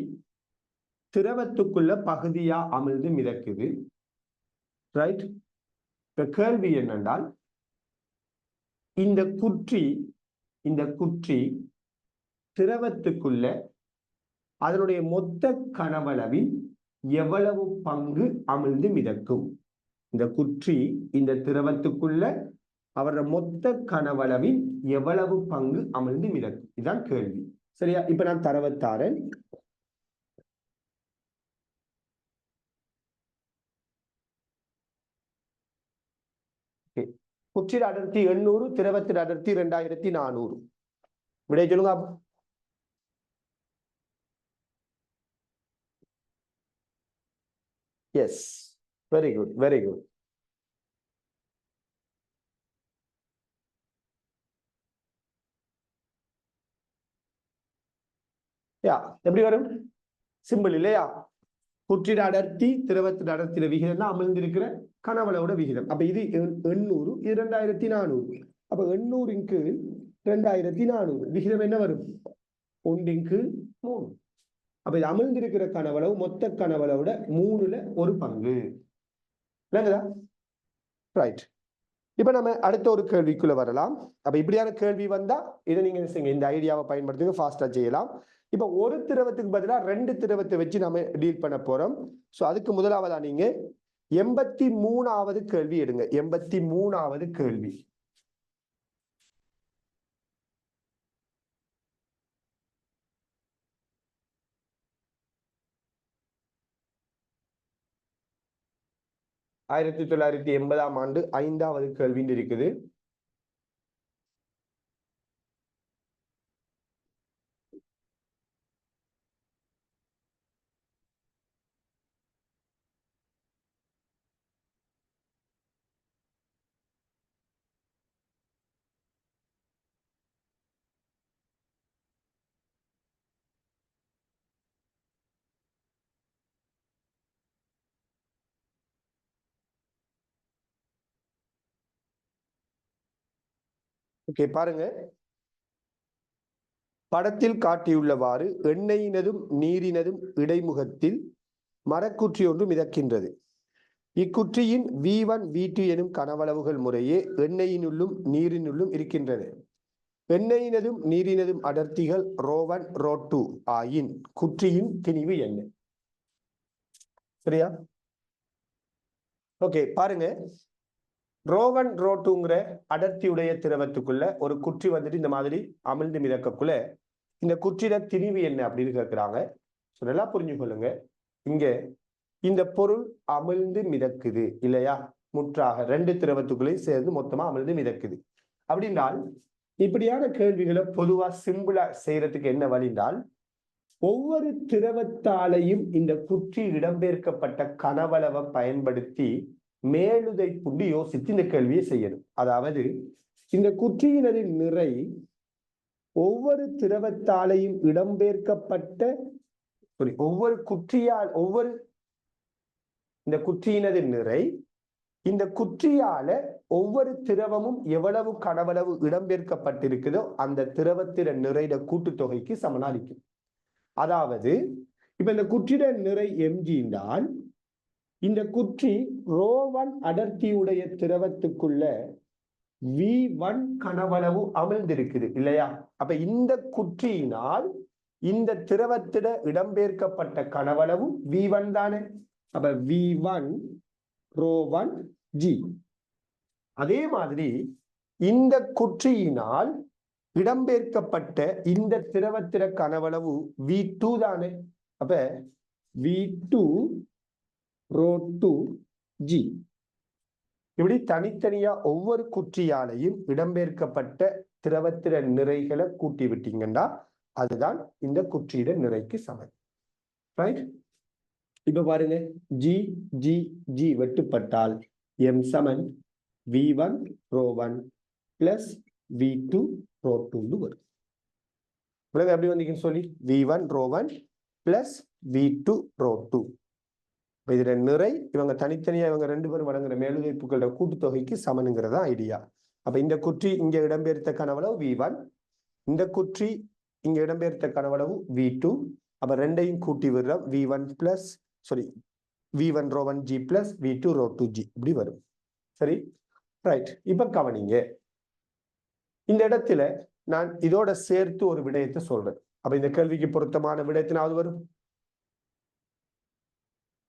திரவத்துக்குள்ள பகுதியா அமிழ்ந்து மிதக்குது. ரைட்? இப்ப கேள்வி என்னென்றால், இந்த குற்றி திரவத்துக்குள்ள அதனுடைய மொத்த கனவளவில் எவ்வளவு பங்கு அமிழ்ந்து மிதக்கும்? இந்த குற்றி இந்த திரவத்துக்குள்ள அவரோட மொத்த கனவளவில் எவ்வளவு பங்கு அமிழ்ந்து மிதக்கும்? இதுதான் கேள்வி. சரியா? இப்ப நான் தரவத்தாரன். குற்றிட அடர்த்தி 800, திரவத்தின் அடர்த்தி 2400. விடை சொல்லுங்க. Yes, very good, very good. Yeah, எப்படி வரும்? சிம்பிள் இல்லையா? குற்றிட அடர்த்தி திரவத்தின் அடர்த்தியில விகிதம் தான் அமிழ்ந்திருக்கிற கனவளவோட விகிதம். அப்ப இது 800, இது 2400. அப்ப 800 கீழ் 2400 விகிதம் என்ன வரும்? 1/3. அப்ப இது அமிழ்ந்திருக்கிற கனவளவு மொத்த கனவளவோட 3/1 பங்கு. ரைட். இப்ப நம்ம அடுத்த ஒரு கேள்விக்குள்ள வரலாம். அப்ப இப்படியான கேள்வி வந்தா இதை நீங்க இந்த ஐடியாவை பயன்படுத்தி ஃபாஸ்டா செய்யலாம். இப்ப ஒரு திரவத்துக்கு பதிலா 2 திரவத்தை வச்சு நம்ம டீல் பண்ண போறோம். சோ அதுக்கு முதலாவதா நீங்க 83வது கேள்வி எடுங்க. 83வது கேள்வி. ஆயிரத்தி 1980ஆம் ஆண்டு 5வது கேள்வி இருக்குது. ஓகே, பாருங்க. படத்தில் காட்டியுள்ளவாறு எண்ணெயினதும் நீரினதும் இடைமுகத்தில் மரக்குற்றி ஒன்று மிதக்கின்றது. இக்குற்றியின் V1 V2 எனும் கனவளவுகள் முறையே எண்ணெயினுள்ளும் நீரினுள்ளும் இருக்கின்றன. எண்ணெயினதும் நீரினதும் அடர்த்திகள் ρ1 ρ2 ஆயின் குற்றியின் திணிவு என்ன? சரியா? ஓகே, பாருங்க. ρ1 ρ2ங்கிற அடர்த்தியுடைய திரவத்துக்குள்ள ஒரு குற்றி வந்துட்டு இந்த மாதிரி அமிழ்ந்து மிதக்கக்குள்ள இந்த குற்றிட திணிவு என்ன அப்படின்னு கேட்கிறாங்க. நல்லா புரிஞ்சு கொள்ளுங்க. இங்க இந்த பொருள் அமிழ்ந்து மிதக்குது இல்லையா? முற்றாக ரெண்டு திரவத்துக்குள்ளேயும் சேர்ந்து மொத்தமா அமிழ்ந்து மிதக்குது. அப்படின்னால் இப்படியான கேள்விகளை பொதுவா சிம்பிளா செய்யறதுக்கு என்ன வழிந்தால், ஒவ்வொரு திரவத்தாலையும் இந்த குற்றி இடம்பெயர்க்கப்பட்ட கனவளவை பயன்படுத்தி மேலுதை புள்ளி யோசித்து இந்த கேள்வியை செய்யணும். அதாவது இந்த குற்றியினது நிறை ஒவ்வொரு திரவத்தாலையும் இடம்பெயர்க்கப்பட்ட இந்த குற்றியினது நிறை இந்த குற்றியால ஒவ்வொரு திரவமும் எவ்வளவு கனவளவு இடம்பெயர்க்கப்பட்டிருக்குதோ அந்த திரவத்திட நிறைட கூட்டுத்தொகைக்கு சமனாளிக்கும். அதாவது இப்ப இந்த குற்றிட நிறை mg இந்த குற்றி ρ1 அடர்த்தியுடைய திரவத்துக்குள்ள V1 கனவளவு அமிழ்ந்திருக்குது இல்லையா? அப்ப இந்த குற்றியினால் இந்த திரவத்திட இடம்பெயர்க்கப்பட்ட கனவளவு V1 தானே. அப்ப V1 ρ1 G. அதே மாதிரி இந்த குற்றியினால் இடம்பெயர்க்கப்பட்ட இந்த திரவத்திட கனவளவு V2 தானே. அப்ப V2 ρ2 G. இப்படி தனித்தனியா ஒவ்வொரு குற்றியாலையும் இடம்பெயர்க்கப்பட்ட திரவத்திட நிறைகளை கூட்டி விட்டீங்கன்னா அதுதான் இந்த குற்றியிட நிறைக்கு சமம். ரைட்? இப்ப பாருங்க, G G G வெட்டுப்பட்டால் M சமன் V1 ρ1 பிளஸ் V2 ρ2 வரும். எப்படி வந்தீங்கன்னு சொல்லி V1 ρ1 பிளஸ் V2 ρ2. இதுல நிறை இவங்க தனித்தனியா இவங்க ரெண்டு பேரும் வழங்குற மேலுதைப்புகளோட கூட்டுத்தொகைக்கு சமனுங்கிறதா ஐடியா. அப்ப இந்த குற்றி இங்க இடம்பெயர்த்த கனவளவு V1, இந்த குற்றி இங்க இடம்பெயர்த்த கனவளவு V2. அப்ப ரெண்டையும் கூட்டி விடுறோம். V1 ρ1 G plus V2 ρ2 G இப்படி வரும். சரி, ரைட். இப்ப கவனிங்க, இந்த இடத்துல நான் இதோட சேர்த்து ஒரு விடயத்தை சொல்றேன். அப்ப இந்த கேள்விக்கு பொருத்தமான விடயத்தினாவது வரும்.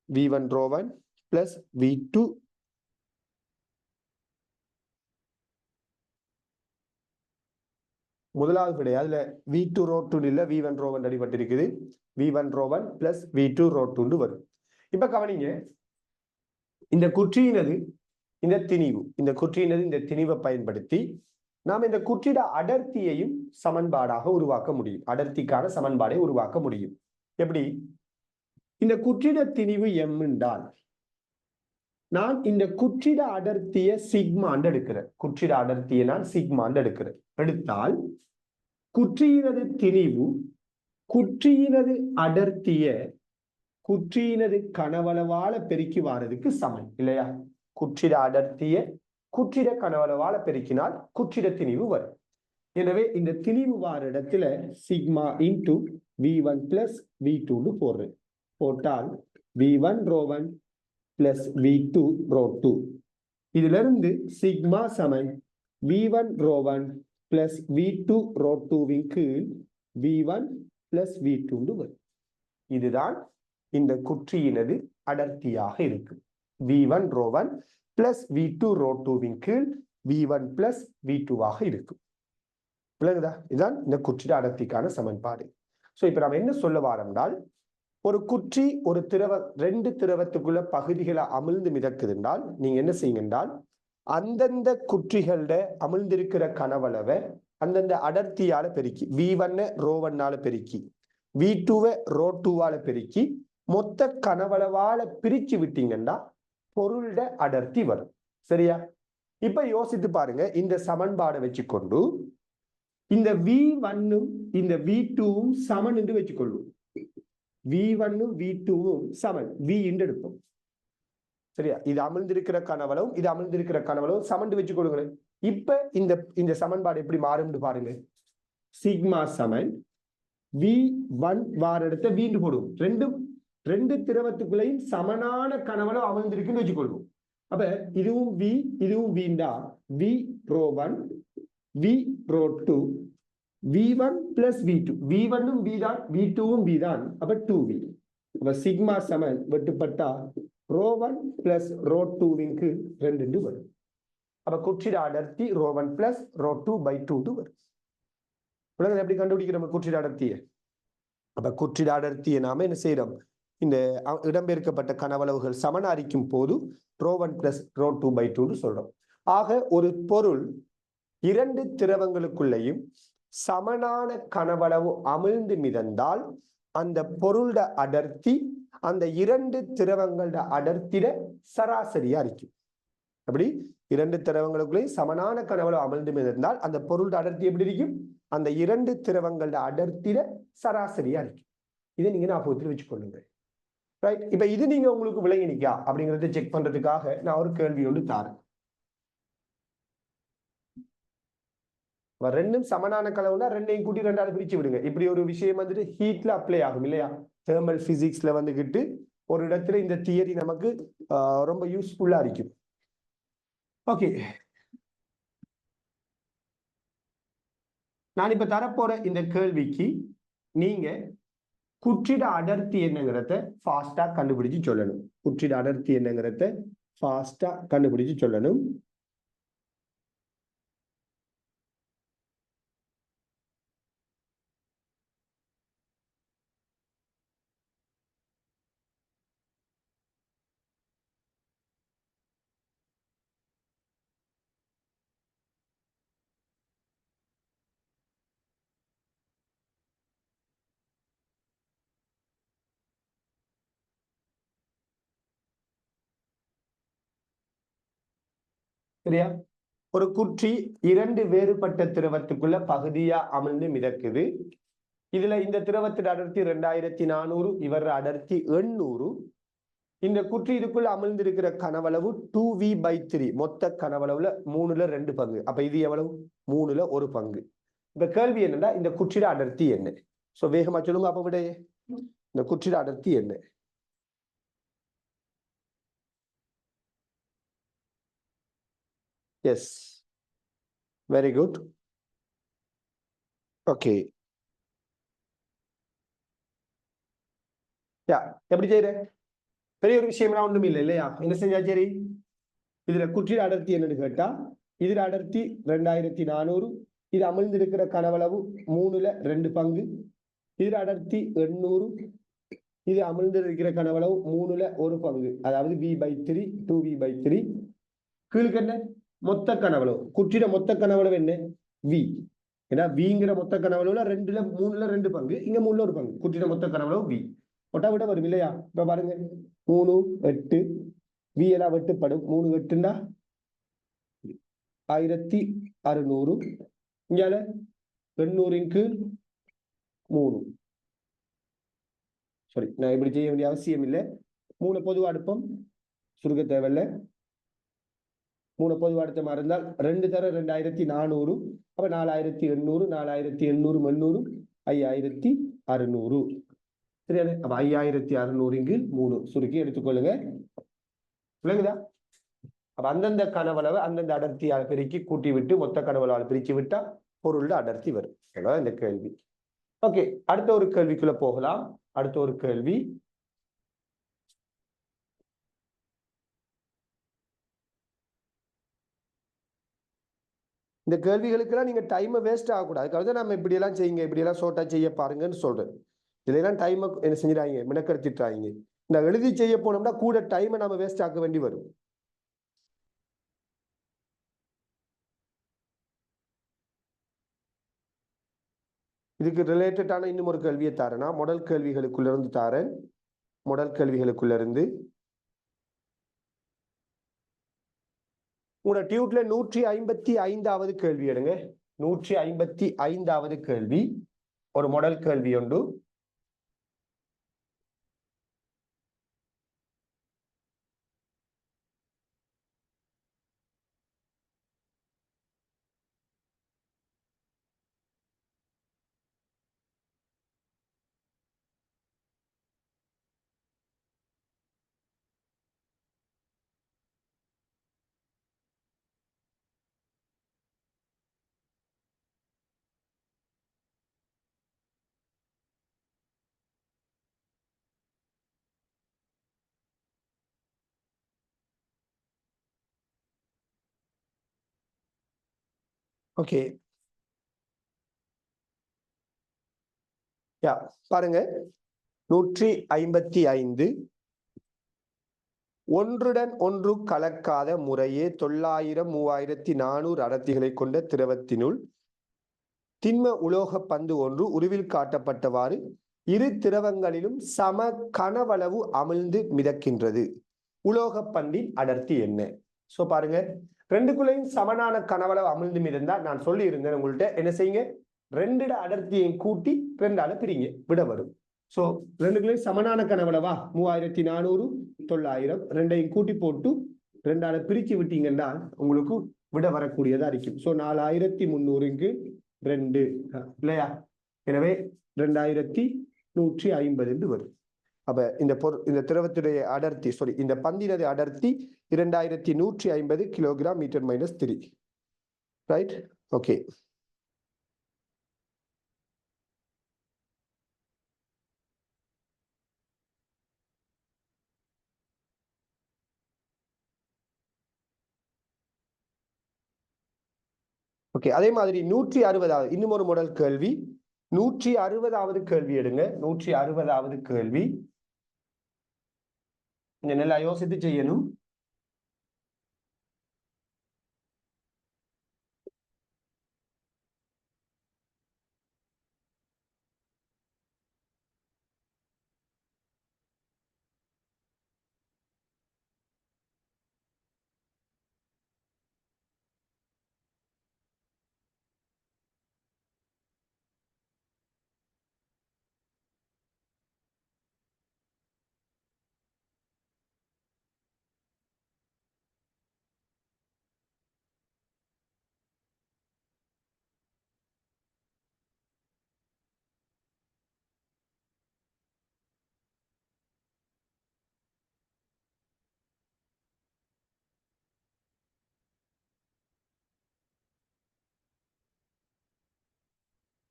V1 ρ1 plus V2 முதலாவது விடை. அதுல V2 ρ2 இல்ல, V1 ρ1 அடிபட்டிருக்குது. V1 ρ1 plus V2 ρ2 வரும். இப்ப கவனிங்க, இந்த குற்றியினது இந்த திணிவை பயன்படுத்தி நாம் இந்த குற்றிட அடர்த்தியையும் சமன்பாடாக உருவாக்க முடியும். அடர்த்திக்கான சமன்பாடை உருவாக்க முடியும். எப்படி? இந்த குற்றிட திணிவு M என்றால் நான் இந்த குற்றிட அடர்த்திய சிக்மாண்டு எடுக்கிறேன். குற்றிட அடர்த்தியை நான் சிக்மாண்டு எடுக்கிறேன். எடுத்தால் குற்றியினது திணிவு குற்றியினது அடர்த்திய குற்றியினது கனவளவால பெருக்கி வாரதுக்கு சமன் இல்லையா? குற்றிட அடர்த்திய குற்றிட கனவளவால பெருக்கினால் குற்றிட திணிவு வரும். எனவே இந்த திணிவு வார இடத்துல sigma into V1 plus V2 போடுறேன். போட்டால் V1 ρ1 பிளஸ் V2 ρ2. இதுல இருந்து சிக்மா சமன் V1 ρ1 பிளஸ் V2 ρ2வின் கீழ் V1 பிளஸ் V2 வரும். இதுதான் இந்த குற்றியினது அடர்த்தியாக இருக்கு. V1 ρ1 பிளஸ் V2 ρ2வின் கீழ் V1 பிளஸ் V2 ஆக இருக்கும். விளங்குதா? இதுதான் இந்த குற்றிட அடர்த்திக்கான சமன்பாடு. சோ இப்ப நம்ம என்ன சொல்ல வாரோம்னால், ஒரு குற்றி ஒரு ரெண்டு திரவத்துக்குள்ள பகுதிகளை அமிழ்ந்து மிதக்குதுன்றால் நீங்க என்ன செய்யுங்க என்றால், அந்தந்த குற்றிகள அமிழ்ந்திருக்கிற கனவளவை அந்தந்த அடர்த்தியால பெருக்கி V1 ρ1 பெருக்கி V2 ρ2 பெருக்கி மொத்த கனவளவால பிரிச்சு விட்டீங்கன்னா பொருளோட அடர்த்தி வரும். சரியா? இப்ப யோசித்து பாருங்க, இந்த சமன்பாடை வச்சுக்கொண்டு இந்த V1ம் இந்த V2ம் சமன் என்று வச்சுக்கொள்வோம். V1ம் V2ம் சமன் V என்று எடுப்போம். சரியா? இது அமிழ்ந்திருக்கிற கனவளவும் இது அமிழ்ந்திருக்கிற கனவளவும் சமன் வச்சுக்கொள்ளுங்களேன். இப்ப இந்த சமன்பாடு எப்படி மாறும்னு பாருங்க. சிக்மா சமன் V1 வார இடத்த வீண்டு போடுவோம். ரெண்டு திரவத்துக்குள்ளையும் சமனான கனவளவு அமர்ந்திருக்குன்னு வச்சுக்கொள்வோம். அப்ப இதுவும் V இதுவும் வீண்டா V ρ1 V ρ2 V1 plus V2 V1 V தான் V2 V தான். அப்ப 2V. அப்ப சிக்மா சமன் வெட்டுப்பட்டா ρ1 plus ρ2 2 வரும். அப்ப குற்றிட அடர்த்தி ρ1 plus ρ2 by 2 வரும். உலகம் எப்படி கண்டுபிடிக்கிறோம் குற்றிட அடர்த்தியை? அப்ப குற்றிட அடர்த்தியை நாம என்ன செய்யறோம்? இந்த இடம்பெயர்க்கப்பட்ட கனவளவுகள் சமனாரிக்கும் போது ρ1 plus ρ2 by 2 சொல்றோம். ஆக ஒரு பொருள் இரண்டு திரவங்களுக்குள்ளேயும் சமனான கனவளவு அமிழ்ந்து மிதந்தால் அந்த பொருளோட அடர்த்தி அந்த இரண்டு திரவங்களோட அடர்த்திட சராசரியா இருக்கும். அப்படி இரண்டு திரவங்களுக்குள்ளேயும் சமனான கனவளவு அமிழ்ந்து மிதந்தால் அந்த பொருளோட அடர்த்தி எப்படி இருக்கும்? அந்த இரண்டு திரவங்களோட அடர்த்திட சராசரியா இருக்கும். இதை நீங்க ஞாபகத்தில் வச்சுக்கொள்ளுங்க. ரைட். இப்ப இது நீங்க உங்களுக்கு விளங்கினிக்கா அப்படிங்கறத செக் பண்றதுக்காக நான் ஒரு கேள்வி ஒன்று தாரேன். ரெண்டும் சமனான கலவுனா ரெண்டையும் கூட்டி ரெண்டாவது பிரிச்சு விடுங்க. இப்படி ஒரு விஷயம் வந்துட்டு ஹீட்ல அப்ளை ஆகும் இல்லையா? தெர்மல் பிசிக்ஸ்ல வந்துகிட்டு ஒரு இடத்துல இந்த தியரி நமக்கு ரொம்ப யூஸ்ஃபுல்லா இருக்கும். ஓகே, நான் இப்ப தரப்போற இந்த கேள்விக்கு நீங்க குற்றிட அடர்த்தி என்னங்கிறத ஃபாஸ்டா கண்டுபிடிச்சு சொல்லணும். குற்றிட அடர்த்தி என்னங்கிறத ஃபாஸ்டா கண்டுபிடிச்சு சொல்லணும். சரியா? ஒரு குற்றி இரண்டு வேறுபட்ட திரவத்துக்குள்ள பகுதியா அமிழ்ந்து மிதக்குது. இதுல இந்த திரவத்தின் அடர்த்தி 2400, இவர் அடர்த்தி 800. இந்த குற்றி இதுக்குள்ள அமிழ்ந்திருக்கிற கனவளவு 2V/3. மொத்த கனவளவுல 3/2 பங்கு. அப்ப இது எவ்வளவு? 3/1 பங்கு. இப்ப கேள்வி என்னன்னா இந்த குற்றிட அடர்த்தி என்ன? சோ வேகமா சொல்லுங்க. அப்ப விட இந்த குற்றிட அடர்த்தி என்ன? Yes, very good. ஓகே, யா எப்படி செய்யற? பெரிய ஒரு விஷயம்லாம் ஒண்ணும் இல்லை இல்லையா? என்ன செஞ்சா சரி? இதுல குற்றிட அடர்த்தி என்னன்னு கேட்டா இதுல அடர்த்தி 2400. இது அமிழ்ந்திருக்கிற கனவளவு 3/2 பங்கு. இதுல அடர்த்தி 800. இது அமிழ்ந்திருக்கிற கனவளவு 3/1 பங்கு. அதாவது V/3 2V/3. கீழுக்கு என்ன? மொத்த கனவளவு. குற்றிட மொத்த கனவளவு என்ன? V. ஏன்னா Vங்கிற மொத்த கனவளவுல 3/2 பங்கு. இங்க 3/1 பங்கு. குற்றிட மொத்த கனவளவு V. ஒட்டா விட வரும் இல்லையா? இப்ப பாருங்க 3 8 V எல்லாம் வெட்டுப்படும். 3 8ண்டா 1600. இங்கால 800 கீழ் 3. சாரி, நான் இப்படி செய்ய வேண்டிய அவசியம் இல்லை. 3 பொதுவா அடுப்பம், சுருக்க தேவையில்லை. 3 பொதுவா அடுத்த மாதிரி இருந்தால் 2 தர 2400. அப்ப 4800 4800 800 5600. சரியா? அப்ப 5600 கீழ் 3 சுருக்கி எடுத்துக்கொள்ளுங்க. விளங்குதா? அப்ப அந்தந்த கனவளவை அந்தந்த அடர்த்தியால் பெருக்கி கூட்டி விட்டு மொத்த கனவளால் பிரிச்சு விட்டா பொருளோட அடர்த்தி வரும். இந்த கேள்வி. ஓகே, அடுத்த ஒரு கேள்விக்குள்ள போகலாம். அடுத்த ஒரு கேள்வி. இந்த கேள்விகளுக்கெல்லாம் நீங்க டைமை வேஸ்ட் ஆகக்கூடாது. அதுக்காக நம்ம இப்படி எல்லாம் செய்யுங்க, இப்படி எல்லாம் ஷார்ட்டா செய்ய பாருங்கன்னு சொல்றேன். இதுல எல்லாம் டைமை என்ன செஞ்சிடாங்க, மினக்கெடுத்துட்டாங்க. இந்த எழுதி செய்ய போனோம்னா கூட டைமை நம்ம வேஸ்ட் ஆக்க வேண்டி வரும். இதுக்கு ரிலேட்டடான இன்னும் ஒரு கேள்வியை தாரேன்னா மாடல் கேள்விகளுக்குள்ள இருந்து தாரேன். மாடல் கேள்விகளுக்குள்ள இருந்து உங்களோட டியூட்ல 155வது கேள்வி எடுங்க. 155வது கேள்வி ஒரு மாடல் கேள்வி உண்டு. ஓகே, யா பாருங்க, 155 ஒன்றுடன் ஒன்று கலக்காத முறையே 900 3400 அடர்த்திகளை கொண்ட திரவத்தினுள் திண்ம உலோக பந்து ஒன்று உருவில் காட்டப்பட்டவாறு இரு திரவங்களிலும் சம கனவளவு அமிழ்ந்து மிதக்கின்றது. உலோக பந்தின் அடர்த்தி என்ன? சோ பாருங்க, ரெண்டுக்குள்ளையும் சமனான கனவளவு அமிழ்ந்து மிதந்தா நான் சொல்லி இருந்தேன் உங்கள்கிட்ட, என்ன செய்யுங்க, ரெண்டு அடர்த்தியையும் கூட்டி 2ஆல பிரிங்க, விட வரும். சோ ரெண்டுக்குள்ளையும் சமனான கனவளவா 3400 900 ரெண்டையும் கூட்டி போட்டு 2ஆல பிரிச்சு விட்டீங்கன்னா உங்களுக்கு விட வரக்கூடியதா இருக்கும். சோ 4300 2 இல்லையா? எனவே 2150 என்று வரும். அப்ப இந்த திரவத்துடைய அடர்த்தி, இந்த பந்தினது அடர்த்தி 2150 kilogram metre minus 3. Right? Okay. Okay, அதே மாதிரி 160வது இன்னும் ஒரு மாடல் கேள்வி. 160வது கேள்வி எடுங்க. 160வது கேள்வி நல்லா யோசித்து செய்யணும்.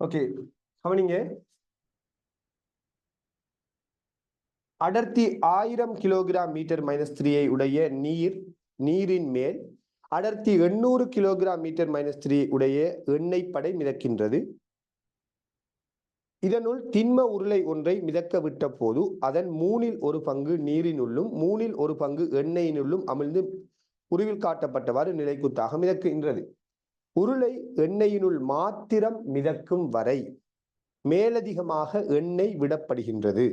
ஓகே, கவனிங்க. அடர்த்தி 1000 கிலோகிராம் மீட்டர் மைனஸ் 3 உடைய நீரின் மேல் அடர்த்தி 800 கிலோகிராம் மீட்டர் மைனஸ் 3 உடைய எண்ணெய் படை மிதக்கின்றது. இதனுள் திண்ம உருளை ஒன்றை மிதக்க விட்ட போது அதன் 1/3 நீரினுள்ளும் 1/3 எண்ணெயினுள்ளும் அமிழ்ந்து உருவில் காட்டப்பட்டவாறு நிலைக்குத்தாக மிதக்கின்றது. உருளை எண்ணெயினுள் மாத்திரம் மிதக்கும் வரை மேலதிகமாக எண்ணெய் விடப்படுகின்றது.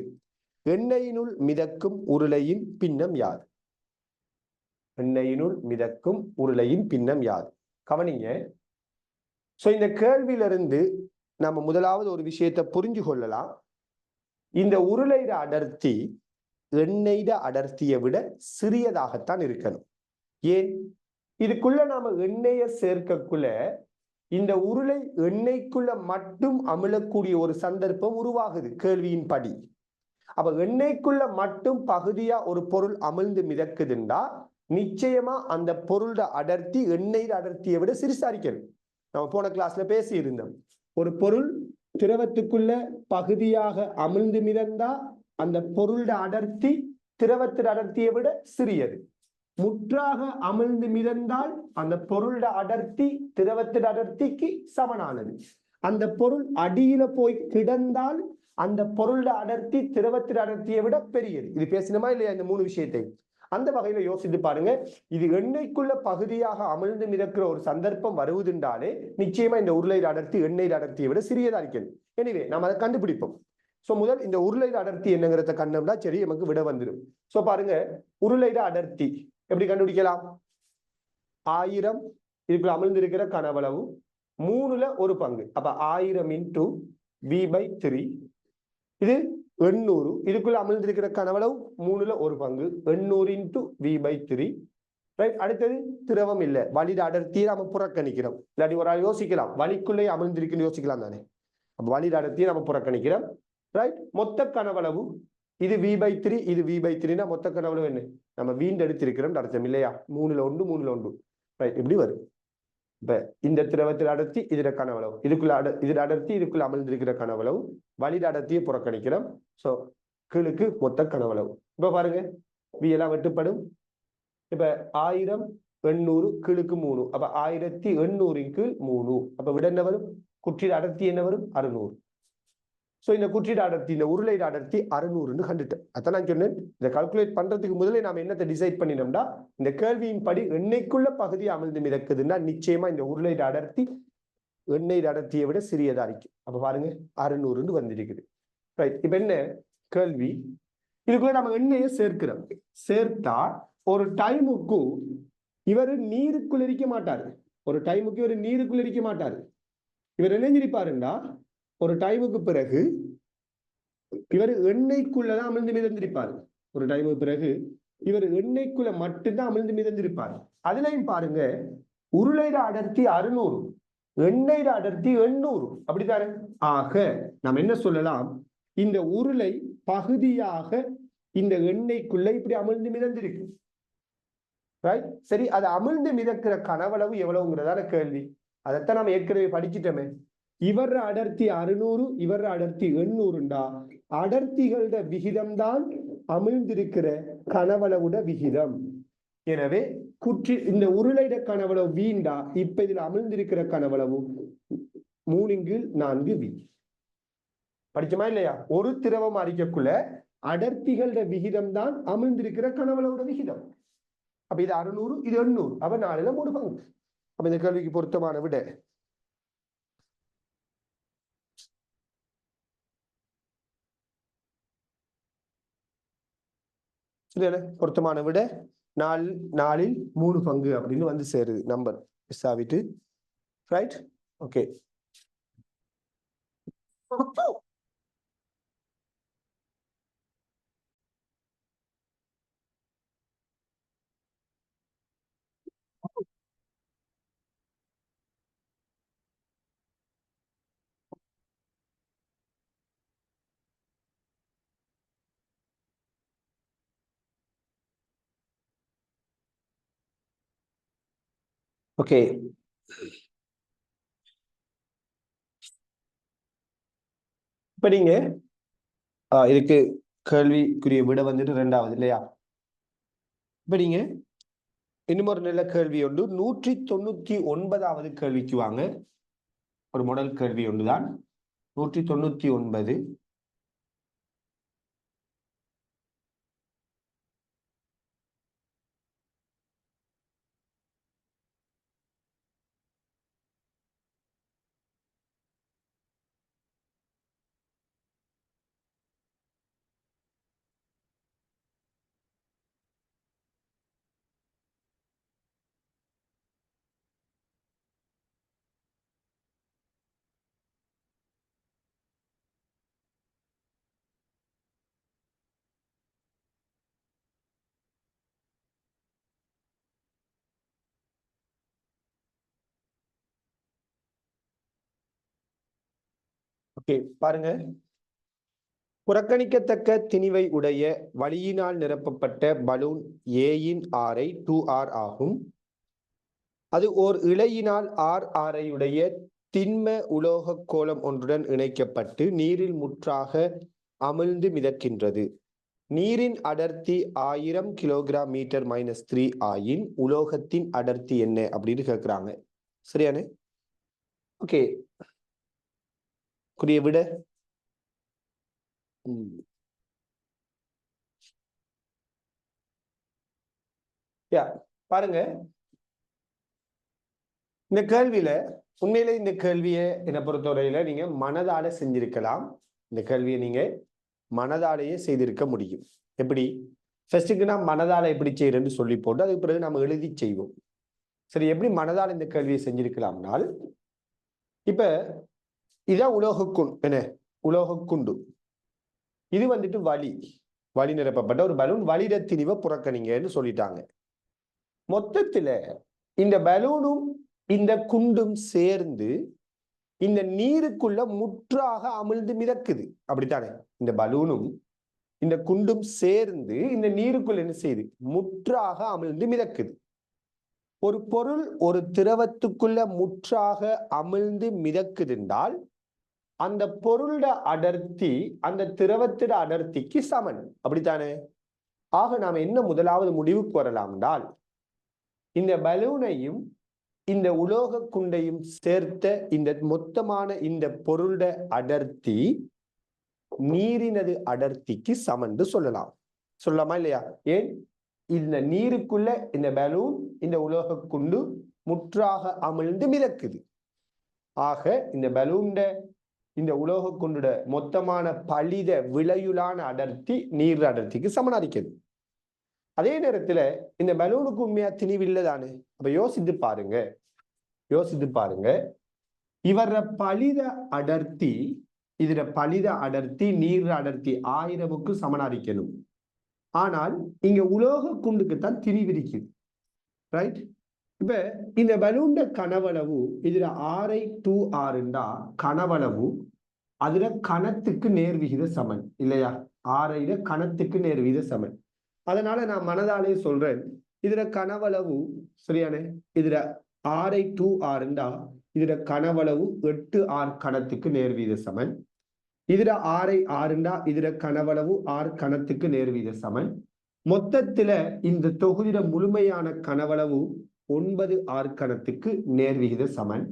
எண்ணெயினுள் மிதக்கும் உருளையின் பின்னம் யாது? எண்ணெயினுள் மிதக்கும் உருளையின் பின்னம் யாது? கவனிங்க. சோ இந்த கேள்வியிலிருந்து நம்ம முதலாவது ஒரு விஷயத்தை புரிஞ்சு கொள்ளலாம். இந்த உருளையிட அடர்த்தி எண்ணெய்ட அடர்த்தியை விட சிறியதாகத்தான் இருக்கணும். ஏன்? இதுக்குள்ள நாம எண்ணெயை சேர்க்கக்குள்ள இந்த உருளை எண்ணெய்க்குள்ள மட்டும் அமிழக்கூடிய ஒரு சந்தர்ப்பம் உருவாகுது கேள்வியின் படி. அப்ப எண்ணெய்க்குள்ள மட்டும் பகுதியா ஒரு பொருள் அமிழ்ந்து மிதக்குதுண்டா நிச்சயமா அந்த பொருளோட அடர்த்தி எண்ணெய் அடர்த்தியை விட சிறுசா இருக்கணும். நம்ம போன கிளாஸ்ல பேசி இருந்தோம், ஒரு பொருள் திரவத்துக்குள்ள பகுதியாக அமிழ்ந்து மிதந்தா அந்த பொருளோட அடர்த்தி திரவத்தின் அடர்த்தியை விட சிறியது. முற்றாக அமிழ்ந்து மிதந்தால் அந்த பொருளோட அடர்த்தி திரவத்தின் அடர்த்திக்கு சமனானது. அந்த பொருள் அடியில போய் கிடந்தால் அந்த பொருளோட அடர்த்தி திரவத்தின் அடர்த்தியை விட பெரியது. இது பேசினமா இல்லையா இந்த 3 விஷயத்தை? அந்த வகையில யோசித்து பாருங்க. இது எண்ணெய்க்குள்ள பகுதியாக அமிழ்ந்து மிதக்கிற ஒரு சந்தர்ப்பம் வருவதுண்டாலே நிச்சயமா இந்த உருளையிட அடர்த்தி எண்ணெய் அடர்த்தியை விட சிறியதா இருக்கிறது. எனவே நாம் அதை கண்டுபிடிப்போம். சோ முதல் இந்த உருளையிட அடர்த்தி என்னங்கிறத கண்டோம்னா சரி நமக்கு விட வந்துடும். சோ பாருங்க, உருளையிட அடர்த்தி எப்படி கண்டுபிடிக்கலாம்? 1000 இதுக்குள்ள அமிழ்ந்திருக்கிற கனவளவு 1/3. அப்ப 1000 × V/3. இது 800 இதுக்குள்ள அமிழ்ந்திருக்கிற கனவளவு 1/3 800 × V/3. ரைட்? அடுத்தது திரவம் இல்லை, வளிட அடர்த்தியை நம்ம புறக்கணிக்கிறோம். இல்லாட்டி ஒரு ஆள் யோசிக்கலாம் வளிக்குள்ளே அமிழ்ந்திருக்குன்னு யோசிக்கலாம் தானே. அப்ப வளிட அடர்த்தியை நம்ம புறக்கணிக்கிறோம். ரைட்? மொத்த கனவளவு இது V/3 இது V/3னா மொத்த கனவளவு என்ன? நம்ம வீண்டெடுத்திருக்கிறோம் அர்த்தம் இல்லையா? 3/1 ரைட்? இப்படி வரும். இப்ப இந்த திரவத்தில் அடர்த்தி இதுல கனவளவு இதுல அடர்த்தி இதுக்குள்ள அமிழ்ந்திருக்கிற கனவளவு வளிட அடர்த்தியை புறக்கணிக்கிறோம். சோ கீழுக்கு மொத்த கனவளவு. இப்ப பாருங்க V எல்லாம் வெட்டுப்படும். இப்ப 1000 800 கீழுக்கு 3. அப்ப 1800 கீழ் 3. அப்ப விட என்ன வரும்? குற்றிட அடர்த்தி என்ன வரும்? 600. சோ இந்த குற்றிட அடர்த்தி, இந்த உருளையிட அடர்த்தி 600ன்னு கண்டுட்டேன். அதான் நான் சொன்னேன், இதை கால்குலேட் பண்றதுக்கு முதல்ல நாம என்னத்தை டிசைட் பண்ணினோம்னா, இந்த கேள்வியின் படி எண்ணெய்க்குள்ள பகுதி அமிழ்ந்து மிதக்குதுன்னா நிச்சயமா இந்த உருளையிட அடர்த்தி எண்ணெய் அடர்த்தியை விட சிறியதா இருக்கு. அப்ப பாருங்க 600ன்னு வந்திருக்குது. ரைட். இப்ப என்ன கேள்வி? இதுக்குள்ள நம்ம எண்ணெயை சேர்க்கிறோம். சேர்த்தா ஒரு டைமுக்கு இவர் நீருக்குள் இருக்க மாட்டாரு. ஒரு டைமுக்கு இவர் நீருக்குள் இருக்க மாட்டாரு. இவர் நினைஞ்சிருப்பாருன்னா ஒரு டைமுக்கு பிறகு இவர் எண்ணெய்க்குள்ளதான் அமிழ்ந்து மிதந்திருப்பாரு. ஒரு டைமுக்கு பிறகு இவர் எண்ணெய்க்குள்ள மட்டும்தான் அமிழ்ந்து மிதந்திருப்பாரு. அதுலயும் பாருங்க, உருளையிட அடர்த்தி 600, எண்ணெயிட அடர்த்தி 800. அப்படித்தானே? ஆக நாம் என்ன சொல்லலாம்? இந்த உருளை பகுதியாக இந்த எண்ணெய்க்குள்ள இப்படி அமிழ்ந்து மிதந்திருக்கு. ரைட். சரி, அது அமிழ்ந்து மிதக்கிற கனவளவு எவ்வளவுங்கிறதான கேள்வி. அதைத்தான் நம்ம ஏற்கனவே படிச்சிட்டோமே. இவர் அடர்த்தி 600, இவர் அடர்த்தி 800. அடர்த்திகளோட விகிதம் தான் அமிழ்ந்திருக்கிற கனவளவுட விகிதம். எனவே இந்த உருளையிட கனவளவு வீண்டா, இப்ப இதுல அமிழ்ந்திருக்கிற கனவளவு 3/4 வி. படிச்சோமா இல்லையா? ஒரு திரவம் அறிக்கக்குள்ள அடர்த்திகளோட விகிதம் தான் அமிழ்ந்திருக்கிற கனவளவுட விகிதம். அப்ப இது 600, இது 800. அப்ப 4ல 3 பங்கு. அப்ப இந்த கேள்விக்கு பொருத்தமான விட பொருத்தமான விட 4/4 3 பங்கு அப்படின்னு வந்து சேருது. நம்பர் மிஸ் ஆகிட்டு. ரைட். ஓகே. ஓகே. இப்ப நீங்க இதுக்கு கேள்விக்குரிய விட வந்துட்டு 2வது இல்லையா? இப்ப நீங்க இன்னும் ஒரு நல்ல கேள்வி ஒன்று, 199வது கேள்விக்கு வாங்க. ஒரு மாடல் கேள்வி ஒன்றுதான் 199. ஓகே, பாருங்க. புறக்கணிக்கத்தக்க திணிவை உடைய வளியினால் நிரப்பப்பட்ட பலூன் ஏயின் ஆரை 2r ஆகும். அது ஓர் இழையினால் RRஐ உடைய திண்ம உலோக கோளம் ஒன்றுடன் இணைக்கப்பட்டு நீரில் முற்றாக அமிழ்ந்து மிதக்கின்றது. நீரின் அடர்த்தி 1000 கிலோகிராம் மீட்டர் -3 ஆயின் உலோகத்தின் அடர்த்தி என்ன அப்படின்னு கேட்கிறாங்க. சரியானே? ஓகே, குறிய விட பாருங்க. இந்த கேள்வியில உண்மையில இந்த கேள்வியை என்னை பொறுத்தவரையில நீங்க மனதால செஞ்சிருக்கலாம். இந்த கேள்வியை நீங்க மனதாலேயே செய்திருக்க முடியும். எப்படி? ஃபர்ஸ்ட்டுக்கு நான் மனதால எப்படி செய்யறேன்னு சொல்லி போட்டு அதுக்கு பிறகு நம்ம எழுதி செய்வோம். சரி, எப்படி மனதால் இந்த கேள்வியை செஞ்சிருக்கலாம்னால், இப்ப இதான் என்ன உலோக குண்டு. இது வந்துட்டு வழி நிரப்பப்பட்ட ஒரு பலூன். வளிட திணிவை புறக்கணிங்கன்னு சொல்லிட்டாங்க. மொத்தத்துல இந்த பலூனும் இந்த குண்டும் சேர்ந்து இந்த நீருக்குள்ள முற்றாக அமிழ்ந்து மிதக்குது. அப்படித்தானே? இந்த பலூனும் இந்த குண்டும் சேர்ந்து இந்த நீருக்குள்ள என்ன செய்யுது? முற்றாக அமிழ்ந்து மிதக்குது. ஒரு பொருள் ஒரு திரவத்துக்குள்ள முற்றாக அமிழ்ந்து மிதக்குது என்றால் அந்த பொருளோட அடர்த்தி அந்த திரவத்திட அடர்த்திக்கு சமன். அப்படித்தானே? ஆக நாம என்ன முதலாவது முடிவுக்கு வரலாம் என்றால், இந்த பலூனையும் இந்த உலோக குண்டையும் சேர்த்த இந்த மொத்தமான இந்த பொருளோட அடர்த்தி நீரினது அடர்த்திக்கு சமன்று சொல்லலாம். சொல்லலாமா இல்லையா? ஏன் இந்த நீருக்குள்ள இந்த பலூன் இந்த உலோக குண்டு முற்றாக அமிழ்ந்து மிதக்குது. ஆக இந்த பலூன் இந்த உலோக குண்டுட மொத்தமான பலித விளையுளான அடர்த்தி நீர் அடர்த்திக்கு சமனாரிக்குது. அதே நேரத்துல இந்த பலூனுக்கு உண்மையா திணிவில்லைதானே? அப்ப யோசித்து பாருங்க இவர பலித அடர்த்தி இதுல பலித அடர்த்தி நீர் அடர்த்தி 1000க்கு சமனாரிக்கணும். ஆனால் இங்க உலோக குண்டுக்குத்தான் திணிவிரிக்குது. ரைட்? இப்ப இந்த பலூன் கனவளவு இதுல 6/2 கனவளவு அதுல கணத்துக்கு நேர்விகித சமன் இல்லையா? 6 கணத்துக்கு நேர்விகித சமன். அதனால நான் மனதாலே சொல்றேன், இதுல கனவளவு சரியானே, இதுல 6/2 இதுல கனவளவு 8r கணத்துக்கு நேர்வீத சமன். இதுல 6/6 இதுல கனவளவு 6 கணத்துக்கு நேர்வீத சமன். மொத்தத்துல இந்த தொகுதியில முழுமையான கனவளவு 9r கணத்துக்கு நேர்விகித சமன்.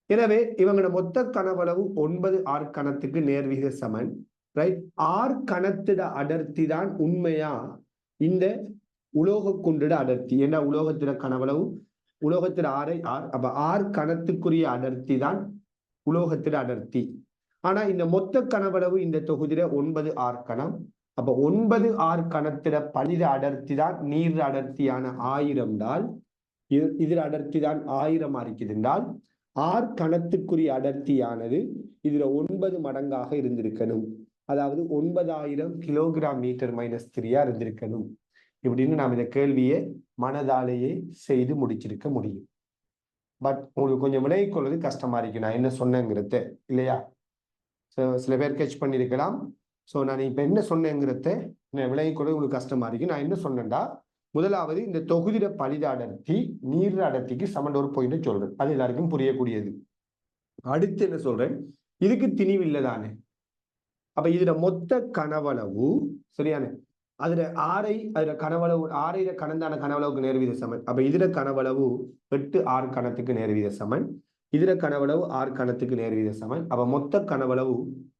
எனவே இவங்களோட மொத்த கனவளவு 9r கணத்துக்கு நேர்விகித சமன். ரைட்? r கணத்திட அடர்த்தி தான் உண்மையா இந்த உலோக குண்டிட அடர்த்தி. ஏன்னா உலோகத்திட கனவளவு உலோகத்திட 6/r, அப்ப r கணத்துக்குரிய அடர்த்தி தான் உலோகத்திட அடர்த்தி. ஆனா இந்த மொத்த கனவளவு இந்த தொகுதியில 9r கணம். அப்ப 9r கணத்திட பலித அடர்த்தி தான் நீர் அடர்த்தியான 1000 தால் இதில் அடர்த்தி தான் 1000 இருக்குதுன்றால் r கணத்துக்குரிய அடர்த்தியானது இதுல 9 மடங்காக இருந்திருக்கணும். அதாவது 9000 கிலோகிராம் மீட்டர் -3 இருந்திருக்கணும். இப்படின்னு நாம் இந்த கேள்வியை மனதாலேயே செய்து முடிச்சிருக்க முடியும். பட் உங்களுக்கு கொஞ்சம் விலகிக் கொள்வது கஷ்டமா இருக்கு நான் என்ன சொன்னேங்கிறத இல்லையா? சில பேர் கேட்ச் பண்ணியிருக்கலாம். ஸோ நான் இப்ப என்ன சொன்னேங்கிறத விலகிக் கொள்வது உங்களுக்கு கஷ்டமா இருக்கு. நான் என்ன சொன்னேன்டா, முதலாவது இந்த தொகுதியில பலித அடர்த்தி நீர் அடர்த்திக்கு சமன் ஒரு பாயிண்ட் சொல்றேன். அது எல்லாருக்கும் புரியக்கூடியது. அடுத்து என்ன சொல்றேன், இதுக்கு திணிவு இல்லதானே? அப்ப இதுல மொத்த கனவளவு சரியான அதுல அதுல கனவளவு 6 கணந்தான கனவளவுக்கு நேர்வீத சமன். அப்ப இதுல கனவளவு 8r கணத்துக்கு நேர்வீத சமன். இதுல கனவளவு r கணத்துக்கு நேர்வீத சமன். அப்ப மொத்த கனவளவு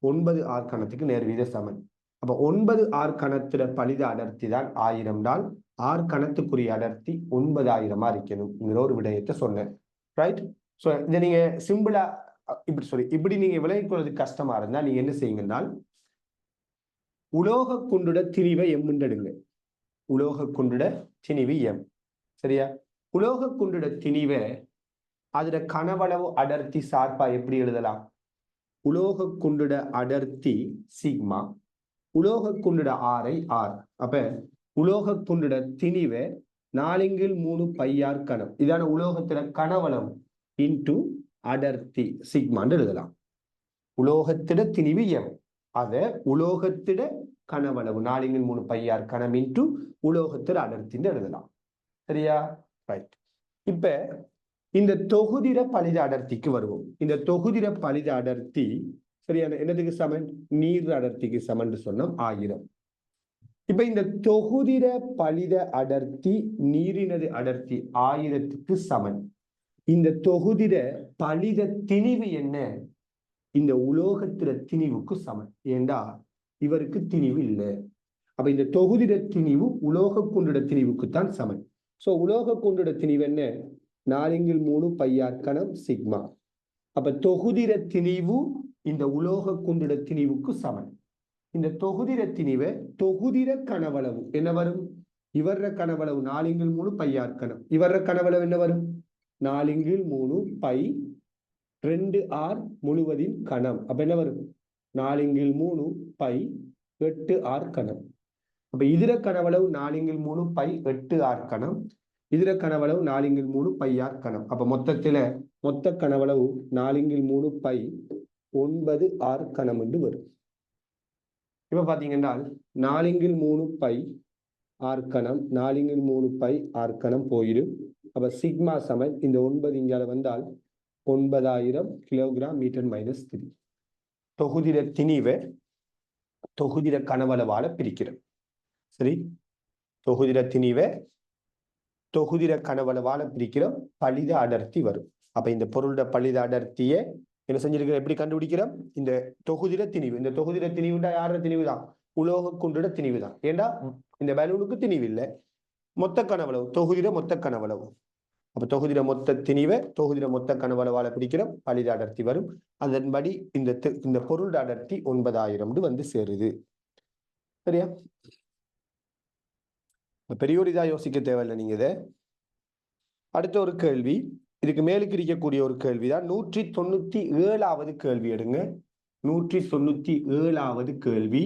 9r கணத்துக்கு நேர்வீத சமன். அப்ப 9r கணத்துல பலித அடர்த்தி தான் 1000 தால் r கணத்துக்குரிய அடர்த்தி 9000 இருக்கணும் ஒரு விடயத்தை சொன்னேன். ரைட்? ஸோ இதை நீங்க சிம்பிளா இப்படி நீங்க விலகிக் கொள்வது கஷ்டமா இருந்தா நீங்க என்ன செய்யுங்கன்னால் உலோக குண்டுட திணிவை m எடுங்க. உலோக குண்டுட திணிவு m. சரியா? உலோக குண்டுட திணிவை அதுல கனவளவு அடர்த்தி சார்பா எப்படி எழுதலாம்? உலோக குண்டுட அடர்த்தி சிக்மா, உலோக குண்டுட ஆரை r. அப்ப உலோக குண்டுட திணிவை 4/3 πr கணம் இதான உலோகத்தில கனவளவு இன்டு அடர்த்தி சிக்மான்னு எழுதலாம். உலோகத்திட திணிவு m, அத உலோகத்திட கனவளவு 4/3 πr கணம் இன்டு உலோகத்திட அடர்த்தின்னு எழுதலாம். சரியா? ரைட். இப்ப இந்த தொகுதிட பலித அடர்த்திக்கு வருவோம். இந்த தொகுதிட பலித அடர்த்தி சரியான என்னதுக்கு சமன்? நீர் அடர்த்திக்கு சமன் சொன்னோம் 1000. இப்ப இந்த தொகுதிட பலித அடர்த்தி நீரினது அடர்த்தி 1000க்கு சமன். இந்த தொகுதிட பலித திணிவு என்ன? இந்த உலோகத்திட திணிவுக்கு சமன். ஏண்டா இவருக்கு திணிவு இல்லை. அப்ப இந்த தொகுதிட திணிவு உலோக குண்டுட திணிவுக்குத்தான் சமன். சோ உலோக குண்டுட திணிவு என்ன? 4/3 πr கணம் சிக்மா. அப்ப தொகுதிட திணிவு இந்த உலோக குண்டுட திணிவுக்கு சமன். இந்த தொகுதிட திணிவை தொகுதிட கனவளவு என்ன வரும்? இவர கனவளவு 4/3 πr கணம். இவர கனவளவு என்ன வரும்? 4/3 π 2r முழுவதின் கணம். அப்ப என்ன வரும்? 4/3 π 8r கணம். அப்ப இதுல கனவளவு 4/3 π 8r கணம். இதுல கனவளவு 4/3 πr கணம். அப்ப மொத்தத்துல மொத்த கனவளவு 4/3 π 9r கணம் என்று வரும். இப்ப பாத்தீங்கன்னா 4/3 π r கணம் 4/3 π r கணம் போயிடும். அப்ப சிக்மா சமன் இந்த 9 இங்கால வந்தால் 9000 கிலோகிராம் மீட்டர் -3. தொகுதிட திணிவை தொகுதிட கனவளவால பிரிக்கிறோம். சரி? தொகுதிட திணிவை தொகுதிர கனவளவால பிரிக்கிறோம், பலித அடர்த்தி வரும். அப்ப இந்த பொருளோட பலித அடர்த்தியை என்ன செஞ்சிருக்கிறோம், எப்படி கண்டுபிடிக்கிறோம்? இந்த தொகுதிர திணிவு. இந்த தொகுதிர திணிவுண்டா யாரோட திணிவு தான்? உலோக குண்டோட திணிவு தான். ஏண்டா இந்த பலூனுக்கு திணிவு இல்லை. மொத்த கனவளவு தொகுதிர மொத்த கனவளவு. அப்ப தொகுதிர மொத்த திணிவை தொகுதிர மொத்த கனவளவால பிடிக்கிறோம், பலித அடர்த்தி வரும். அதன்படி இந்த பொருள் அடர்த்தி 9000 வந்து சேருது. சரியா? பெரியோர் இதா யோசிக்க தேவையில்லை நீங்க இதை. அடுத்த ஒரு கேள்வி, இதுக்கு மேலுக்கு இருக்கக்கூடிய ஒரு கேள்விதான் 197வது கேள்வி. எடுங்க, 197வது கேள்வி.